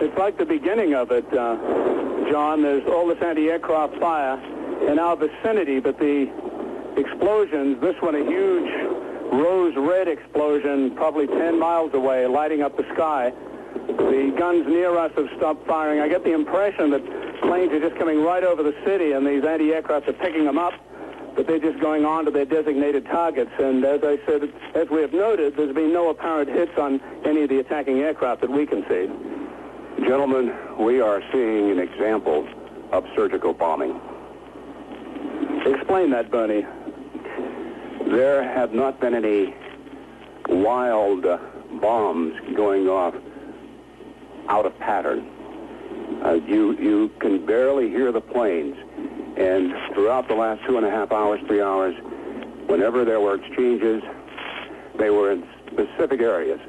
It's like the beginning of it, John. There's all this anti-aircraft fire in our vicinity, but the explosions, this one a huge rose-red explosion probably 10 miles away, lighting up the sky. The guns near us have stopped firing. I get the impression that planes are just coming right over the city, and these anti-aircraft are picking them up, but they're just going on to their designated targets. And as I said, as we have noted, there's been no apparent hits on any of the attacking aircraft that we can see. Gentlemen, we are seeing an example of surgical bombing. Explain that, Bernie. There have not been any wild bombs going off out of pattern. You can barely hear the planes. And throughout the last 2.5 hours, 3 hours, whenever there were exchanges, they were in specific areas.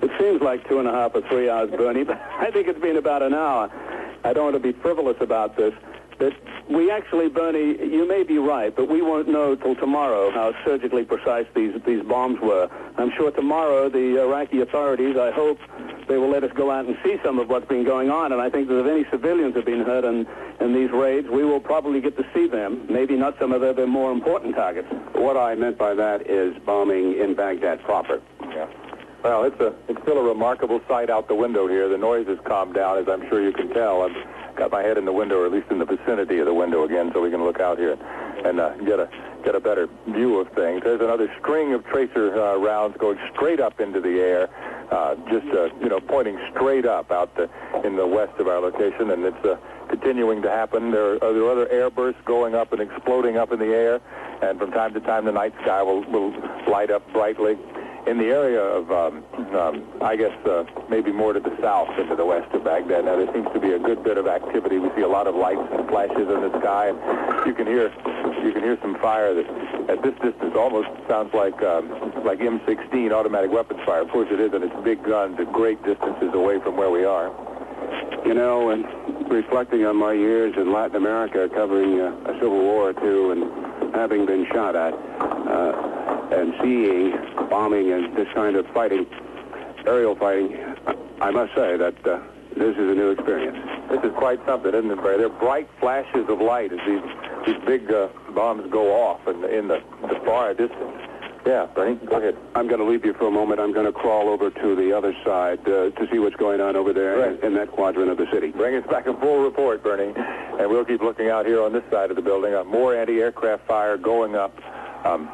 It seems like 2.5 or 3 hours, Bernie, but I think it's been about an hour. I don't want to be frivolous about this. But we actually, Bernie, you may be right, but we won't know till tomorrow how surgically precise these bombs were. I'm sure tomorrow the Iraqi authorities, I hope, they will let us go out and see some of what's been going on. And I think that if any civilians have been hurt in these raids, we will probably get to see them. Maybe not some of their more important targets. What I meant by that is bombing in Baghdad proper. Yeah. Well, it's still a remarkable sight out the window here. The noise has calmed down, as I'm sure you can tell. I've got my head in the window, or at least in the vicinity of the window again, so we can look out here and get a better view of things. There's another string of tracer rounds going straight up into the air, pointing straight up out in the west of our location, and it's continuing to happen. There are other airbursts going up and exploding up in the air, and from time to time the night sky will light up brightly. In the area of, maybe more to the south into the west of Baghdad, now there seems to be a good bit of activity. We see a lot of lights and flashes in the sky, and you can hear some fire that at this distance almost sounds like M16 automatic weapons fire. Of course it isn't. It's big guns at great distances away from where we are. You know, and reflecting on my years in Latin America covering a civil war or two and having been shot at, and seeing bombing and this kind of fighting, aerial fighting, I must say that this is a new experience. This is quite something, isn't it, Barry? They're bright flashes of light as these big bombs go off in the far distance. Yeah, Bernie, go ahead. I'm going to leave you for a moment. I'm going to crawl over to the other side to see what's going on over there in that quadrant of the city. Bring us back a full report, Bernie, and we'll keep looking out here on this side of the building. More anti-aircraft fire going up.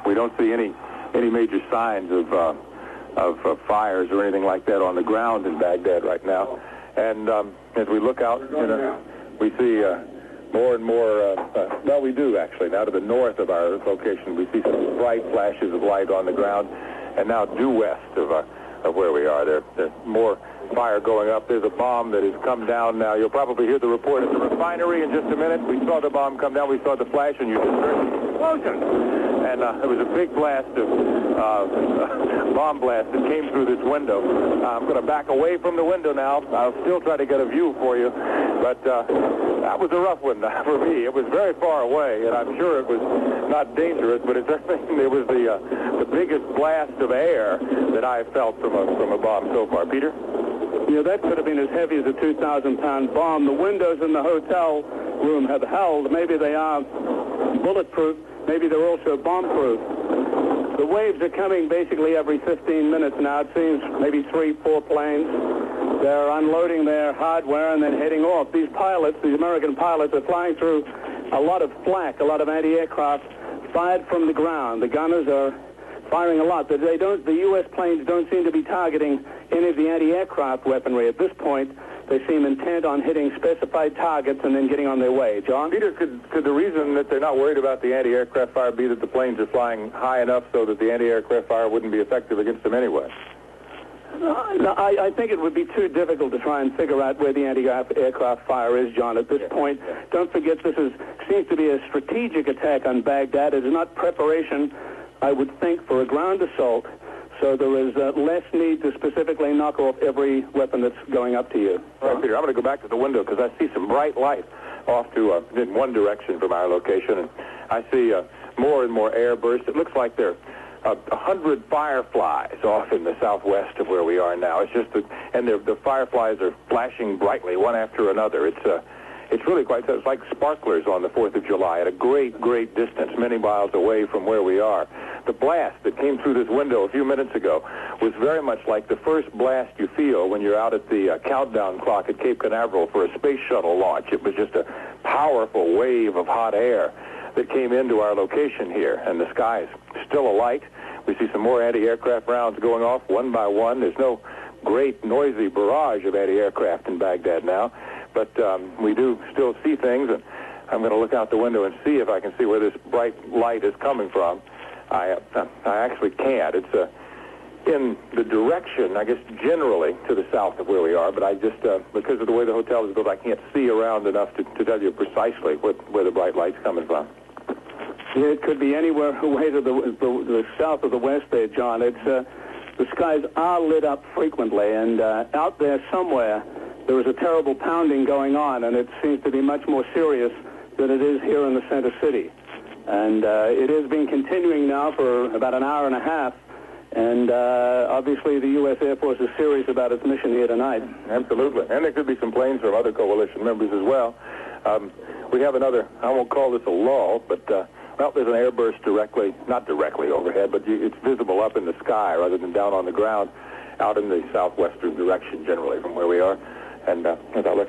We don't see any major signs of fires or anything like that on the ground in Baghdad right now. And as we look out, we see more and more, we do actually. Now to the north of our location, we see some bright flashes of light on the ground, and now due west of where we are. There's more fire going up. There's a bomb that has come down now. You'll probably hear the report at the refinery in just a minute. We saw the bomb come down. We saw the flash, and you just heard the explosion. And it was a big blast bomb blast that came through this window. I'm going to back away from the window now. I'll still try to get a view for you, but that was a rough one for me. It was very far away, and I'm sure it was not dangerous, but it was the biggest blast of air that I've felt from a bomb so far. Peter? Yeah, that could have been as heavy as a 2,000-pound bomb. The windows in the hotel room have held. Maybe they are bulletproof. Maybe they're also bomb-proof. The waves are coming basically every 15 minutes now. It seems maybe 3-4 planes. They're unloading their hardware and then heading off. These pilots, these American pilots, are flying through a lot of flak, a lot of anti-aircraft fired from the ground. The gunners are firing a lot. The U.S. planes don't seem to be targeting any of the anti-aircraft weaponry at this point. They seem intent on hitting specified targets and then getting on their way. John? Peter, could the reason that they're not worried about the anti-aircraft fire be that the planes are flying high enough so that the anti-aircraft fire wouldn't be effective against them anyway? No, I think it would be too difficult to try and figure out where the anti-aircraft fire is, John, at this point. Don't forget, this seems to be a strategic attack on Baghdad. It is not preparation, I would think, for a ground assault. So there is less need to specifically knock off every weapon that's going up to you. All right, Peter, I'm going to go back to the window because I see some bright light off to in one direction from our location, and I see more and more air bursts. It looks like there are 100 fireflies off in the southwest of where we are now. It's just and the fireflies are flashing brightly one after another. It's really it's like sparklers on the 4th of July at a great, great distance, many miles away from where we are. The blast that came through this window a few minutes ago was very much like the first blast you feel when you're out at the countdown clock at Cape Canaveral for a space shuttle launch. It was just a powerful wave of hot air that came into our location here, and the sky is still alight. We see some more anti-aircraft rounds going off one by one. There's no great noisy barrage of anti-aircraft in Baghdad now, but we do still see things, and I'm going to look out the window and see if I can see where this bright light is coming from. I actually can't. It's in the direction, I guess, generally to the south of where we are, but I just, because of the way the hotel is built, I can't see around enough to tell you precisely where the bright light's coming from. Yeah, it could be anywhere away to the south of the west there, John. It's the skies are lit up frequently, and out there somewhere there is a terrible pounding going on, and it seems to be much more serious than it is here in the center city. And it has been continuing now for about an hour and a half, and obviously the U.S. Air Force is serious about its mission here tonight. Absolutely. And there could be some planes from other coalition members as well. We have another, I won't call this a lull, but well, there's an airburst not directly overhead, but it's visible up in the sky rather than down on the ground, out in the southwestern direction generally from where we are. And as I look